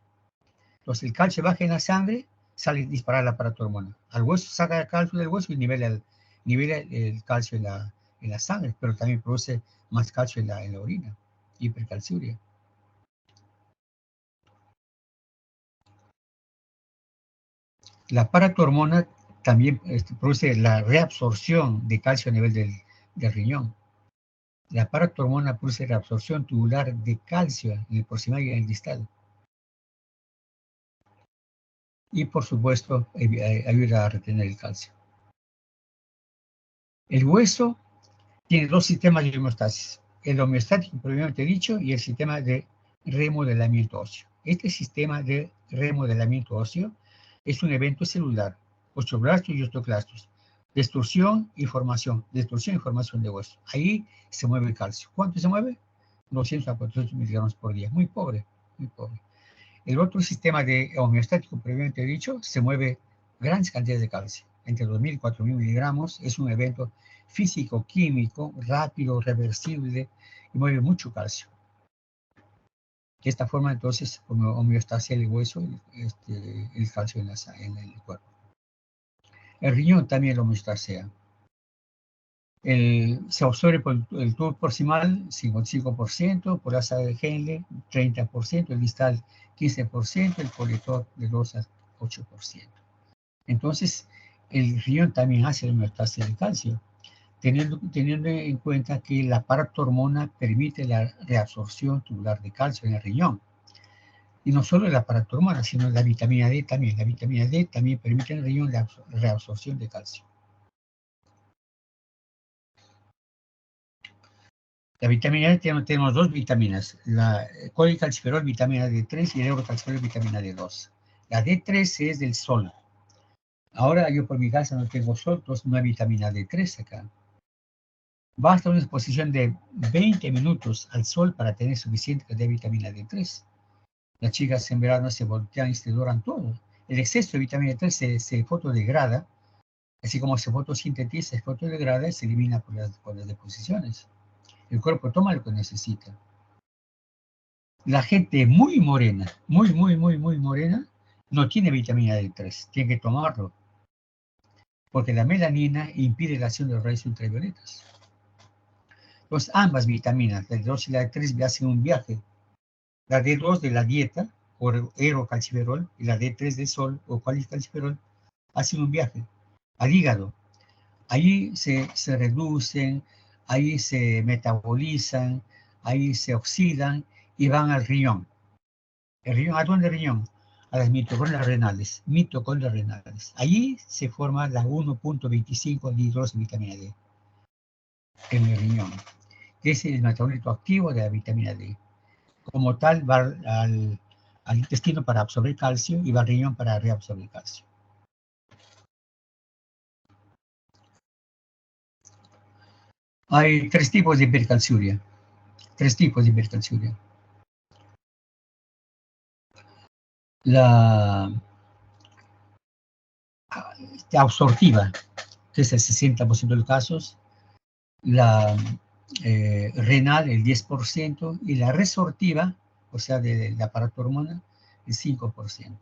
Entonces el calcio baja en la sangre, sale disparada la paratormona. Al hueso saca el calcio del hueso y nivela el calcio en la sangre, pero también produce más calcio en la orina, hipercalciuria. La paratormona también produce la reabsorción de calcio a nivel del riñón. La paratormona produce reabsorción tubular de calcio en el proximal y en el distal. Y por supuesto, ayuda a retener el calcio. El hueso tiene 2 sistemas de homeostasis. El homeostático, previamente dicho, y el sistema de remodelamiento óseo. Este sistema de remodelamiento óseo es un evento celular, osteoblastos y osteoclastos. Destrucción y formación de hueso. Ahí se mueve el calcio. ¿Cuánto se mueve? 200 a 400 miligramos por día. Muy pobre. muy pobre. El otro sistema de homeostático, previamente dicho, se mueve grandes cantidades de calcio, entre 2.000 y 4.000 miligramos. Es un evento físico-químico, rápido, reversible, y mueve mucho calcio. De esta forma, entonces, homeostasia el hueso, el calcio en el cuerpo. El riñón también lo homeostasea. Se absorbe por el tubo proximal 55%, por la sala de Henle 30%, el distal 15%, el colector de 2 a 8%. Entonces, el riñón también hace la homeostasia del calcio, teniendo en cuenta que la paratormona permite la reabsorción tubular de calcio en el riñón. Y no solo la paratormona, sino la vitamina D también. La vitamina D también permite en el riñón la reabsorción de calcio. La vitamina D tenemos dos vitaminas, la colecalciferol, vitamina D3, y el eurocalciferol, vitamina D2. La D3 es del sol. Ahora yo por mi casa no tengo sol, entonces no hay vitamina D3 acá. Basta una exposición de 20 minutos al sol para tener suficiente cantidad de vitamina D3. Las chicas en verano se voltean y se doran todo. El exceso de vitamina D3 se fotodegrada, así como se fotosintetiza, se fotodegrada y se elimina por las deposiciones. El cuerpo toma lo que necesita. La gente muy morena, muy morena, no tiene vitamina D3, tiene que tomarlo, porque la melanina impide la acción de los rayos ultravioletas. Entonces, ambas vitaminas, la D2 y la D3, hacen un viaje. La D2 de la dieta, o erocalciferol, y la D3 del sol, o colecalciferol, hacen un viaje al hígado. Allí se reducen, ahí se metabolizan, ahí se oxidan y van al riñón. ¿El riñón? ¿A dónde el riñón? A las mitocondrias renales. Mitocondrias renales. Allí se forma la 1.25 de hidroxivitamina D en el riñón, que es el metabolito activo de la vitamina D. Como tal, va al intestino para absorber calcio y va al riñón para reabsorber calcio. Hay tres tipos de hipercalciuria. La absortiva, que es el 60% de los casos, la renal el 10% y la resortiva, o sea, de la paratormona, el 5%.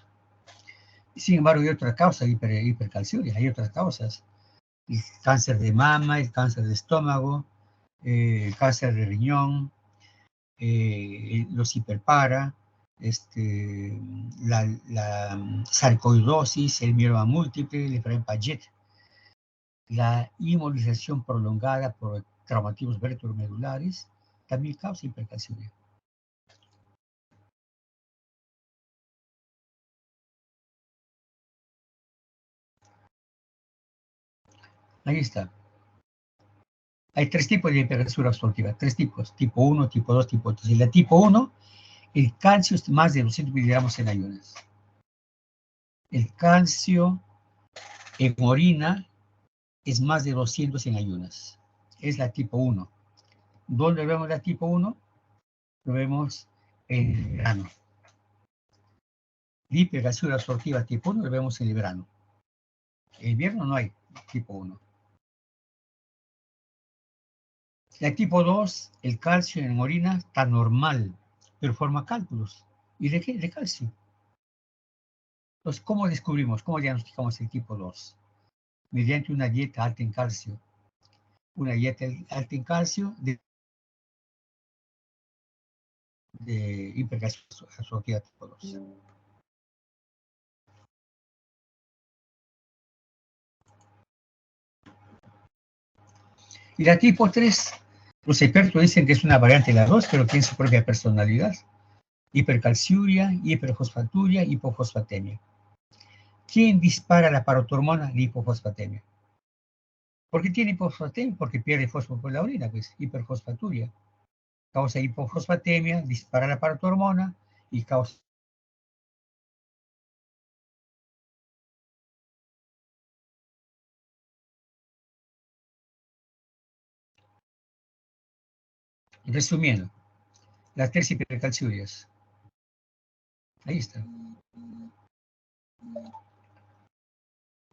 Sin embargo, hay otra causa de hipercalciuria, hay otras causas. El cáncer de mama, el cáncer de estómago, el cáncer de riñón, los hiperpara, la sarcoidosis, el mieloma múltiple, el Efraín Paget, la inmovilización prolongada por traumatismos vertebromedulares, también causa hipercalciuria. Ahí está. Hay tres tipos de hipercalciuria absortiva, tres tipos, tipo 1, tipo 2, tipo 3. En la tipo 1, el calcio es más de 200 miligramos en ayunas. El calcio en orina es más de 200 en ayunas. Es la tipo 1. ¿Dónde vemos la tipo 1? Lo vemos en el verano. La hipercalciuria absortiva tipo 1 lo vemos en el verano. En invierno no hay tipo 1. La tipo 2, el calcio en orina está normal, pero forma cálculos. ¿Y de qué? De calcio. Entonces, ¿cómo descubrimos, cómo diagnosticamos el tipo 2? Mediante una dieta alta en calcio. Una dieta alta en calcio de hipercalciuria absortiva tipo 2. Y la tipo 3, los expertos dicen que es una variante de la 2, pero tiene su propia personalidad. Hipercalciuria, hiperfosfaturia, hipofosfatemia. ¿Quién dispara la paratormona? La hipofosfatemia. ¿Por qué tiene hipofosfatemia? Porque pierde fósforo por la orina, pues, hiperfosfaturia. Causa hipofosfatemia, dispara la paratormona y causa. Resumiendo, las tres hipercalciurias. Ahí está.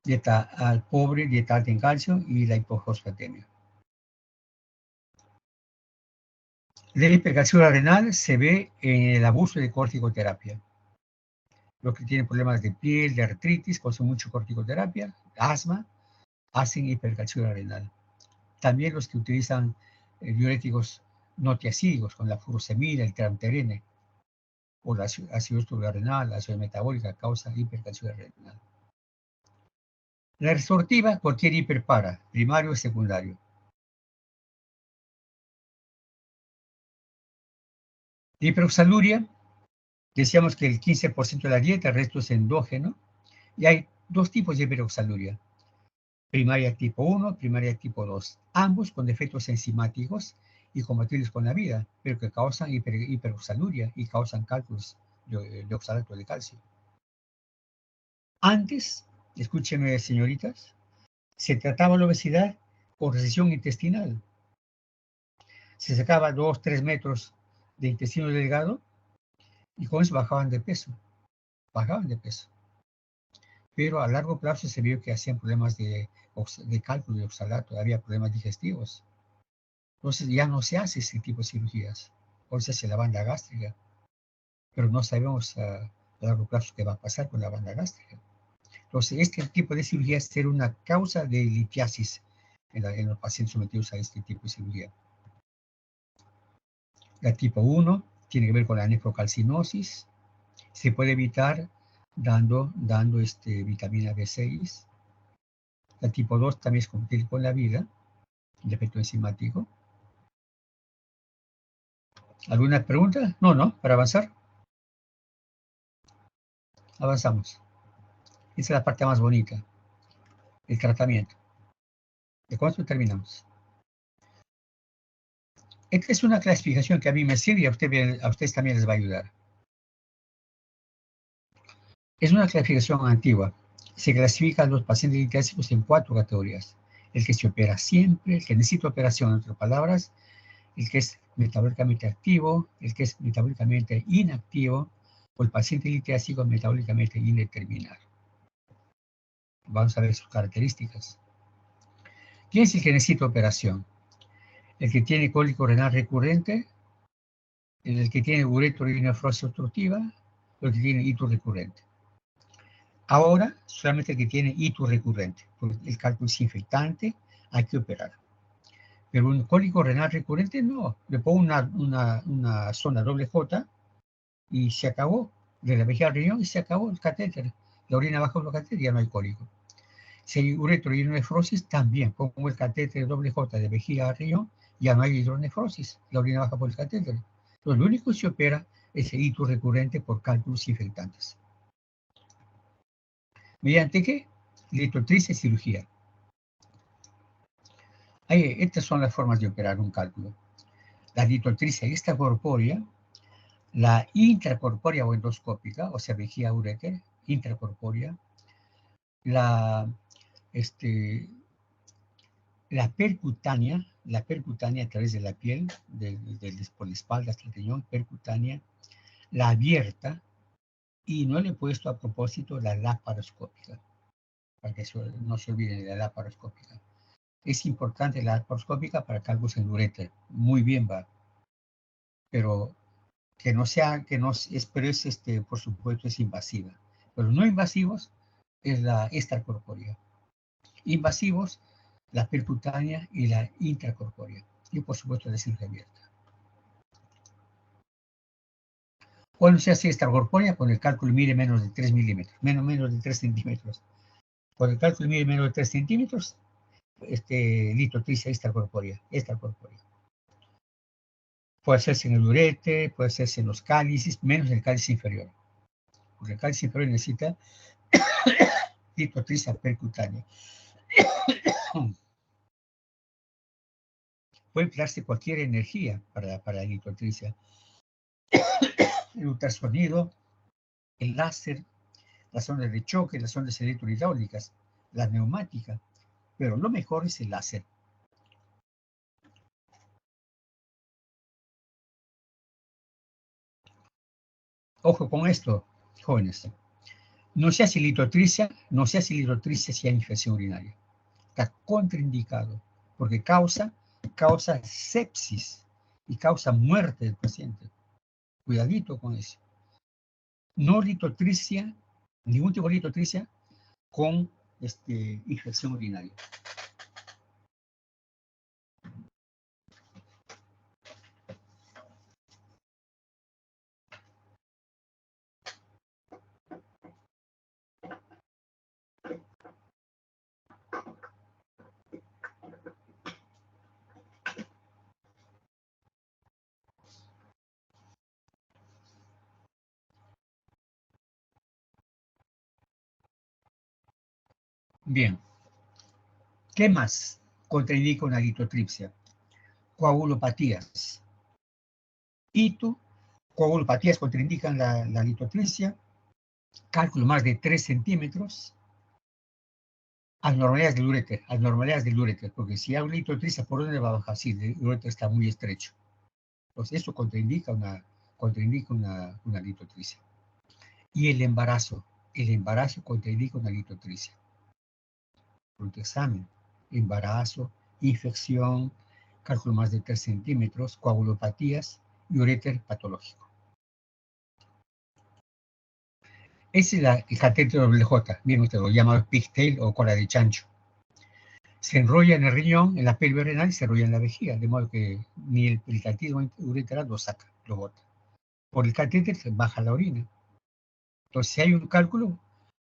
Dieta pobre, dieta alta en calcio y la hipofosfatemia. La hipercalciuria renal se ve en el abuso de corticoterapia. Los que tienen problemas de piel, de artritis, consumen mucho corticoterapia, asma, hacen hipercalciuria renal. También los que utilizan diuréticos no tiazídicos, con la furosemida, el tramterene, o la ácido renal, la ácido metabólica, causa hipercalciuria renal. La resortiva, cualquier hiperpara, primario o secundario. La hiperoxaluria, decíamos que el 15% de la dieta, el resto es endógeno, y hay dos tipos de hiperoxaluria. Primaria tipo 1, primaria tipo 2, ambos con defectos enzimáticos y compatibles con la vida, pero que causan hiperoxaluria y causan cálculos de oxalato de calcio. Antes, escúchenme señoritas, se trataba la obesidad con recesión intestinal. Se sacaba 2-3 metros de intestino delgado y con eso bajaban de peso. Pero a largo plazo se vio que hacían problemas de cálculo de oxalato, había problemas digestivos. Entonces ya no se hace ese tipo de cirugías. Hoy se hace la banda gástrica, pero no sabemos a largo plazo qué va a pasar con la banda gástrica. Entonces este tipo de cirugía es una causa de litiasis en los pacientes sometidos a este tipo de cirugía. La tipo 1 tiene que ver con la nefrocalcinosis. Se puede evitar dando vitamina B6. La tipo 2 también es compatible con la vida, el efecto enzimático. ¿Alguna pregunta? No, para avanzar. Avanzamos. Esa es la parte más bonita, el tratamiento. ¿De cuánto terminamos? Esta es una clasificación que a mí me sirve y a ustedes también les va a ayudar. Es una clasificación antigua. Se clasifican los pacientes litiásicos en 4 categorías. El que se opera siempre, el que necesita operación, en otras palabras, el que es metabólicamente activo, el que es metabólicamente inactivo, o el paciente litiásico metabólicamente indeterminado. Vamos a ver sus características. ¿Quién es el que necesita operación? El que tiene cólico renal recurrente, el que tiene ureteronefrosis obstructiva, o el que tiene ito recurrente. Ahora, solamente el que tiene ito recurrente, porque el cálculo es infectante, hay que operar. Pero un cólico renal recurrente, no. Le pongo una sonda doble J y se acabó. De la vejiga al riñón y se acabó el catéter. La orina baja por el catéter y ya no hay cólico. Si hay ureteronefrosis, también pongo el catéter doble J de vejiga al riñón, ya no hay hidronefrosis. La orina baja por el catéter. Entonces, lo único que se opera es el ito recurrente por cálculos infectantes. ¿Mediante qué? Litotripsia y cirugía. Estas son las formas de operar un cálculo. La litotripsia extracorpórea, la intracorpórea o endoscópica, o sea, vejiga uréter, intracorpórea, la percutánea a través de la piel, por la espalda hasta el riñón, percutánea, la abierta, y no le he puesto a propósito la laparoscópica, para que no se olviden de la laparoscópica. Es importante la laparoscópica para cálculos en ureter, muy bien va, pero pero por supuesto es invasiva. Pero no invasivos es la extracorpórea. Invasivos, la percutánea y la intracorpórea. Y por supuesto la cirugía abierta. Cuando se hace extracorpórea, con el cálculo mide menos de 3 milímetros, menos de 3 centímetros. Con el cálculo mide menos de 3 centímetros, litotripsia extracorpórea. Puede hacerse en el urete, puede hacerse en los cálices, menos en el cálice inferior. Porque el cálice inferior necesita litotripsia percutánea. Puede emplearse cualquier energía para la litotripsia. El ultrasonido, el láser, las ondas de choque, las ondas electrohidráulicas, la neumática, pero lo mejor es el láser. Ojo con esto, jóvenes, no se hace litotricia si hay infección urinaria. Está contraindicado, porque causa sepsis y causa muerte del paciente. Cuidadito con eso. No litotricia, ningún tipo de litotricia con infección urinaria. Bien. ¿Qué más contraindica una litotripsia? Coagulopatías. Ito, coagulopatías contraindican la litotripsia, cálculo más de 3 centímetros, anormalidades del uréter, porque si hay una litotripsia, ¿por dónde va a bajar? Si el uréter está muy estrecho. Entonces, eso contraindica una litotripsia. Y el embarazo contraindica una litotripsia. Por tu examen, embarazo, infección, cálculo más de 3 centímetros, coagulopatías y uréter patológico. Ese es el catéter doble J, bien usted lo llama pigtail o cola de chancho. Se enrolla en el riñón, en la pelvis renal y se enrolla en la vejiga, de modo que ni el peritatismo ureteral lo saca, lo bota. Por el catéter se baja la orina. Entonces, si hay un cálculo,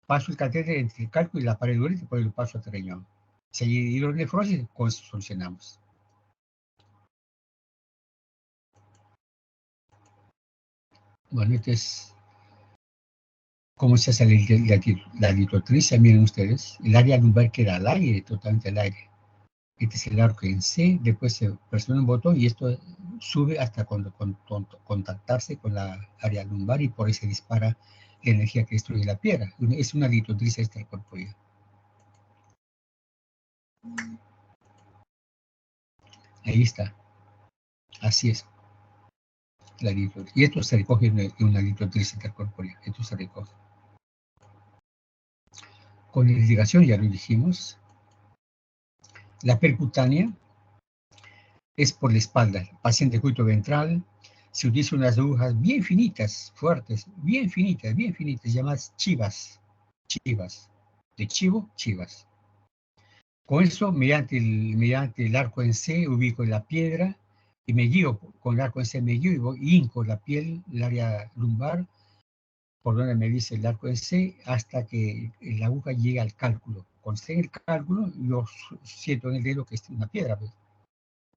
paso el catéter entre el cálculo y la pared ureter, por el paso al riñón. Si hay hidronefrosis, con eso solucionamos. Bueno, este es cómo se hace la litotripsia. Miren ustedes, el área lumbar queda al aire, totalmente al aire. Este es el arco en C, después se presiona un botón y esto sube hasta contactarse con la área lumbar y por ahí se dispara la energía que destruye la piedra. Es una litotripsia extracorpórea. Ahí está. Así es. La litotripsia. Y esto se recoge en una litotripsia extracorpórea. Esto se recoge. Con la irrigación, ya lo dijimos. La percutánea es por la espalda. Paciente cuito ventral, se utilizan unas agujas bien finitas, fuertes, bien finitas, llamadas chivas. De chivo, chivas. Con eso, mediante el arco en C, ubico la piedra y me guío, con el arco en C me guío y hinco la piel, el área lumbar, por donde me dice el arco en C, hasta que la aguja llega al cálculo. Cuando esté en el cálculo, yo siento en el dedo que es una piedra, pues.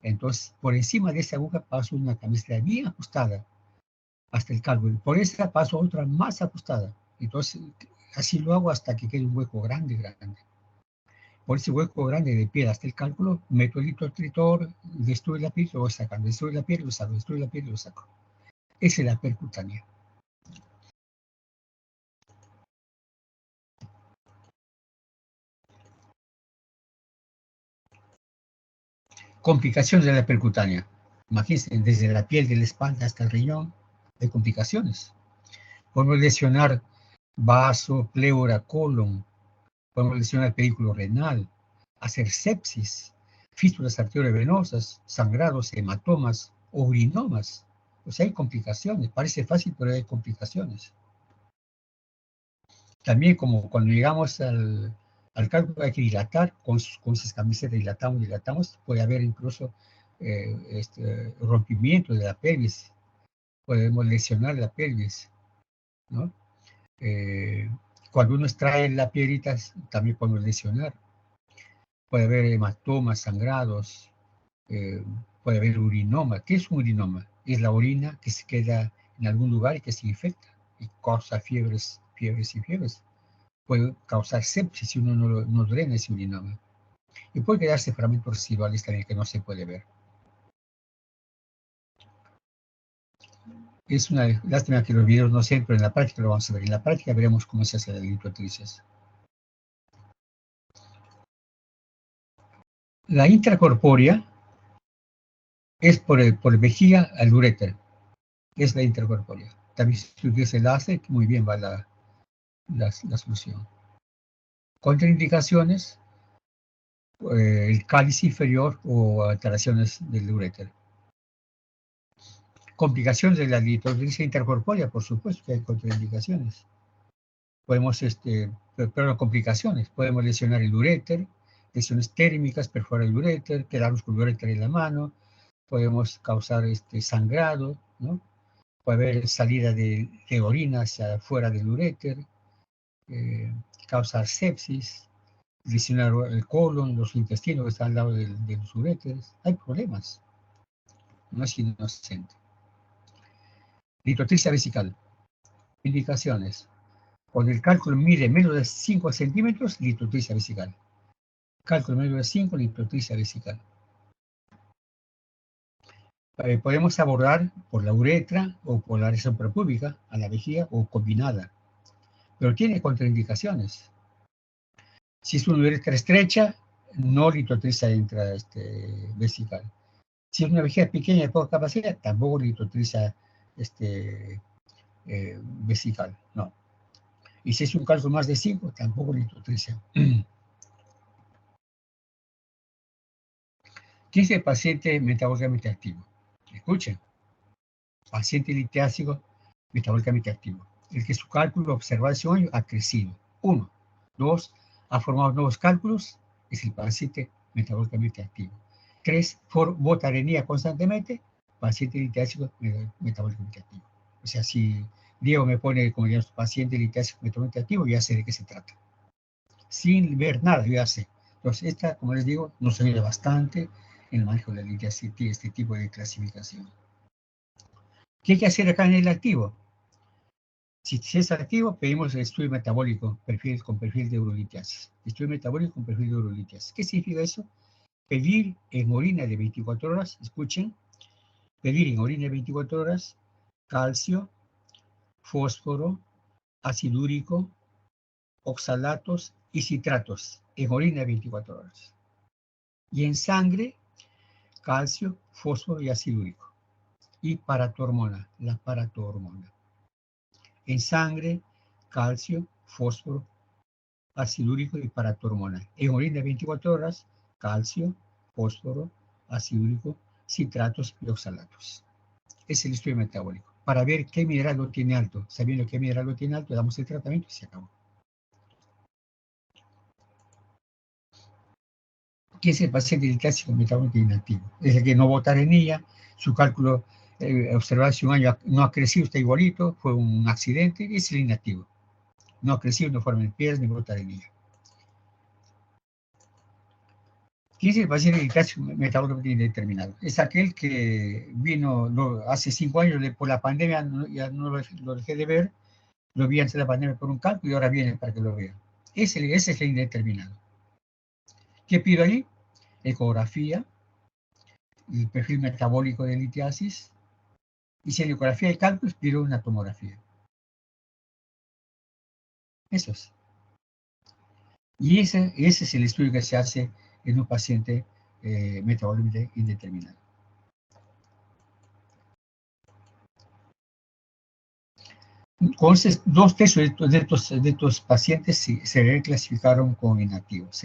Entonces, por encima de esa aguja paso una camiseta bien ajustada hasta el cálculo. Por esa paso otra más ajustada. Entonces, así lo hago hasta que quede un hueco grande. Por ese hueco grande de piedra hasta el cálculo, meto el litotritor, destruyo la piel, lo voy sacando. Destruyo la piel, lo saco. Destruyo la piel, lo saco. Esa es la percutánea. Complicaciones de la percutánea. Imagínense, desde la piel de la espalda hasta el riñón, hay complicaciones. Podemos lesionar vaso, pleura, colon. Podemos lesionar el pedículo renal, hacer sepsis, fístulas arteriovenosas, sangrados, hematomas, urinomas. O sea, hay complicaciones. Parece fácil, pero hay complicaciones. También, como cuando llegamos al cálculo, hay que dilatar, con esas camisetas dilatamos, puede haber incluso rompimiento de la pelvis, podemos lesionar la pelvis, ¿no? Cuando uno extrae la piedrita, también podemos lesionar. Puede haber hematomas, sangrados, puede haber urinoma. ¿Qué es un urinoma? Es la orina que se queda en algún lugar y que se infecta y causa fiebres. Puede causar sepsis si uno no drena ese urinoma. Y puede quedarse fragmentos residuales también que no se puede ver. Es una lástima que los videos no sean, pero en la práctica lo vamos a ver. En la práctica veremos cómo se hace la litotripsia. La intracorpórea es por el vejiga al uréter. Es la intracorpórea. También si usted se la hace, muy bien va la solución. Contraindicaciones, el cáliz inferior o alteraciones del uréter. Complicaciones de la litroglicia intercorpórea, por supuesto que hay contraindicaciones. Podemos, pero complicaciones, podemos lesionar el uréter, lesiones térmicas, perforar el uréter, quedarnos con el uréter en la mano, podemos causar sangrado, ¿no? Puede haber salida de orina hacia afuera del uréter, causar sepsis, lesionar el colon, los intestinos que están al lado de los uréteres. Hay problemas. No es inocente. Litrotricia vesical. Indicaciones. Cuando el cálculo mide menos de 5 centímetros, litrotricia vesical. Cálculo menos de 5, litrotricia vesical. Podemos abordar por la uretra o por la región prepúbica a la vejiga o combinada. Pero tiene contraindicaciones. Si es una uretra estrecha, no litrotricia vesical. Si es una vejiga pequeña de poca capacidad, tampoco litrotricia vesical, no. Y si es un cálculo más de 5, tampoco litrotricia. ¿Quién es el paciente metabólicamente activo? Escuchen, paciente litiásico metabólicamente activo. El que su cálculo observado hace un año ha crecido. 1. 2. Ha formado nuevos cálculos, es el paciente metabólicamente activo. 3. Bota arenía constantemente, paciente litiásico metabólicamente activo. O sea, si Diego me pone como digamos, paciente litiásico metabólicamente activo, ya sé de qué se trata. Sin ver nada, yo ya sé. Entonces, esta, como les digo, nos ayuda bastante en el manejo de la litiasis, este tipo de clasificación. ¿Qué hay que hacer acá en el activo? Si es activo, pedimos el estudio metabólico con perfil de urolitiasis. Estudio metabólico con perfil de urolitiasis. ¿Qué significa eso? Pedir en orina de 24 horas, escuchen, pedir en orina de 24 horas calcio, fósforo, ácido úrico, oxalatos y citratos en orina de 24 horas. Y en sangre, calcio, fósforo y ácido úrico. Y paratormona, la paratormona. En sangre, calcio, fósforo, ácido úrico y paratormona. En orina de 24 horas, calcio, fósforo, ácido úrico, citratos y oxalatos. Es el estudio metabólico. Para ver qué mineral lo tiene alto. Sabiendo qué mineral lo tiene alto, damos el tratamiento y se acabó. ¿Qué es el paciente litiásico metabólico inactivo? Es el que no bota arenilla, su cálculo observado hace un año no ha crecido, está igualito, fue un accidente, es el inactivo. No ha crecido, no forma piedras ni bota arenilla. ¿Quién es el paciente litiásico metabólicamente indeterminado? Es aquel que vino hace 5 años, por la pandemia, ya no lo dejé de ver, lo vi antes de la pandemia por un cálculo y ahora viene para que lo vean. Ese es el indeterminado. ¿Qué pido allí? Ecografía, el perfil metabólico de litiasis, y si en ecografía hay cálculos, pido una tomografía. Eso es. Y ese es el estudio que se hace en un paciente metabólicamente indeterminado. Entonces, 2/3 de estos pacientes se reclasificaron con inactivos.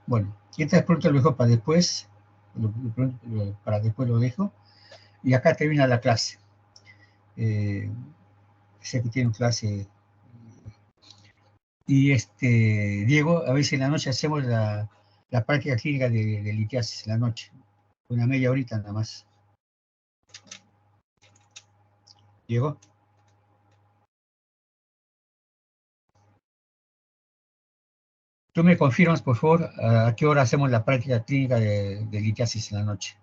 Bueno, y esta pregunta lo dejo para después. Para después lo dejo. Y acá termina la clase. Sé que tiene clase. Y Diego, a veces en la noche hacemos la práctica clínica de litiasis en la noche. Una media horita nada más. Diego. Tú me confirmas, por favor, a qué hora hacemos la práctica clínica de litiasis en la noche.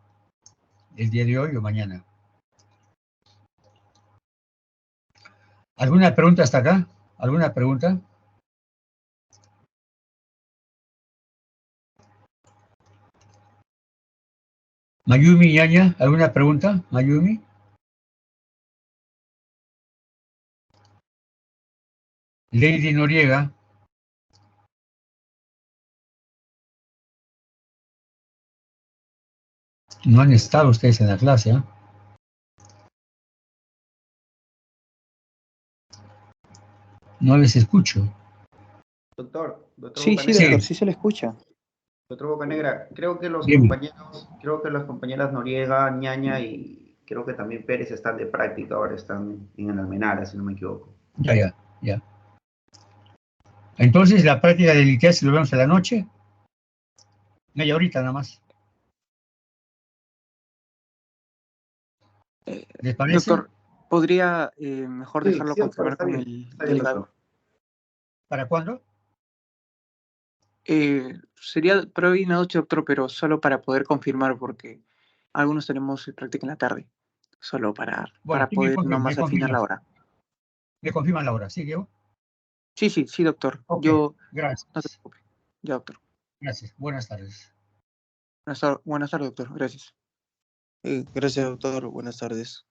¿El día de hoy o mañana? ¿Alguna pregunta hasta acá? ¿Alguna pregunta? Mayumi Ñaña, ¿alguna pregunta? Mayumi. Lady Noriega. No han estado ustedes en la clase, ¿eh? No les escucho. Doctor Sí, Bocanegra, sí, doctor, sí se le escucha. doctor Bocanegra, creo que las compañeras Noriega, Ñaña y creo que también Pérez están de práctica, ahora están en el Almenara, si no me equivoco. Ya. Entonces, la práctica del ITEAS lo vemos a la noche. Media horita nada más. ¿Les parece? Doctor, ¿podría mejor dejarlo Sí, doctor, confirmar está con bien, el está bien, delegado? doctor. ¿Para cuándo? Sería pero hoy en la noche, doctor, pero solo para poder confirmar, porque algunos tenemos práctica en la tarde, solo para Bueno, tú poder nomás afinar la hora. me confirman la hora, ¿sí, Diego? Sí, doctor. Ok, Yo, gracias. no te preocupes. Ya, doctor. Gracias. Buenas tardes. Buenas tardes, doctor. Gracias. Gracias, doctor. Buenas tardes.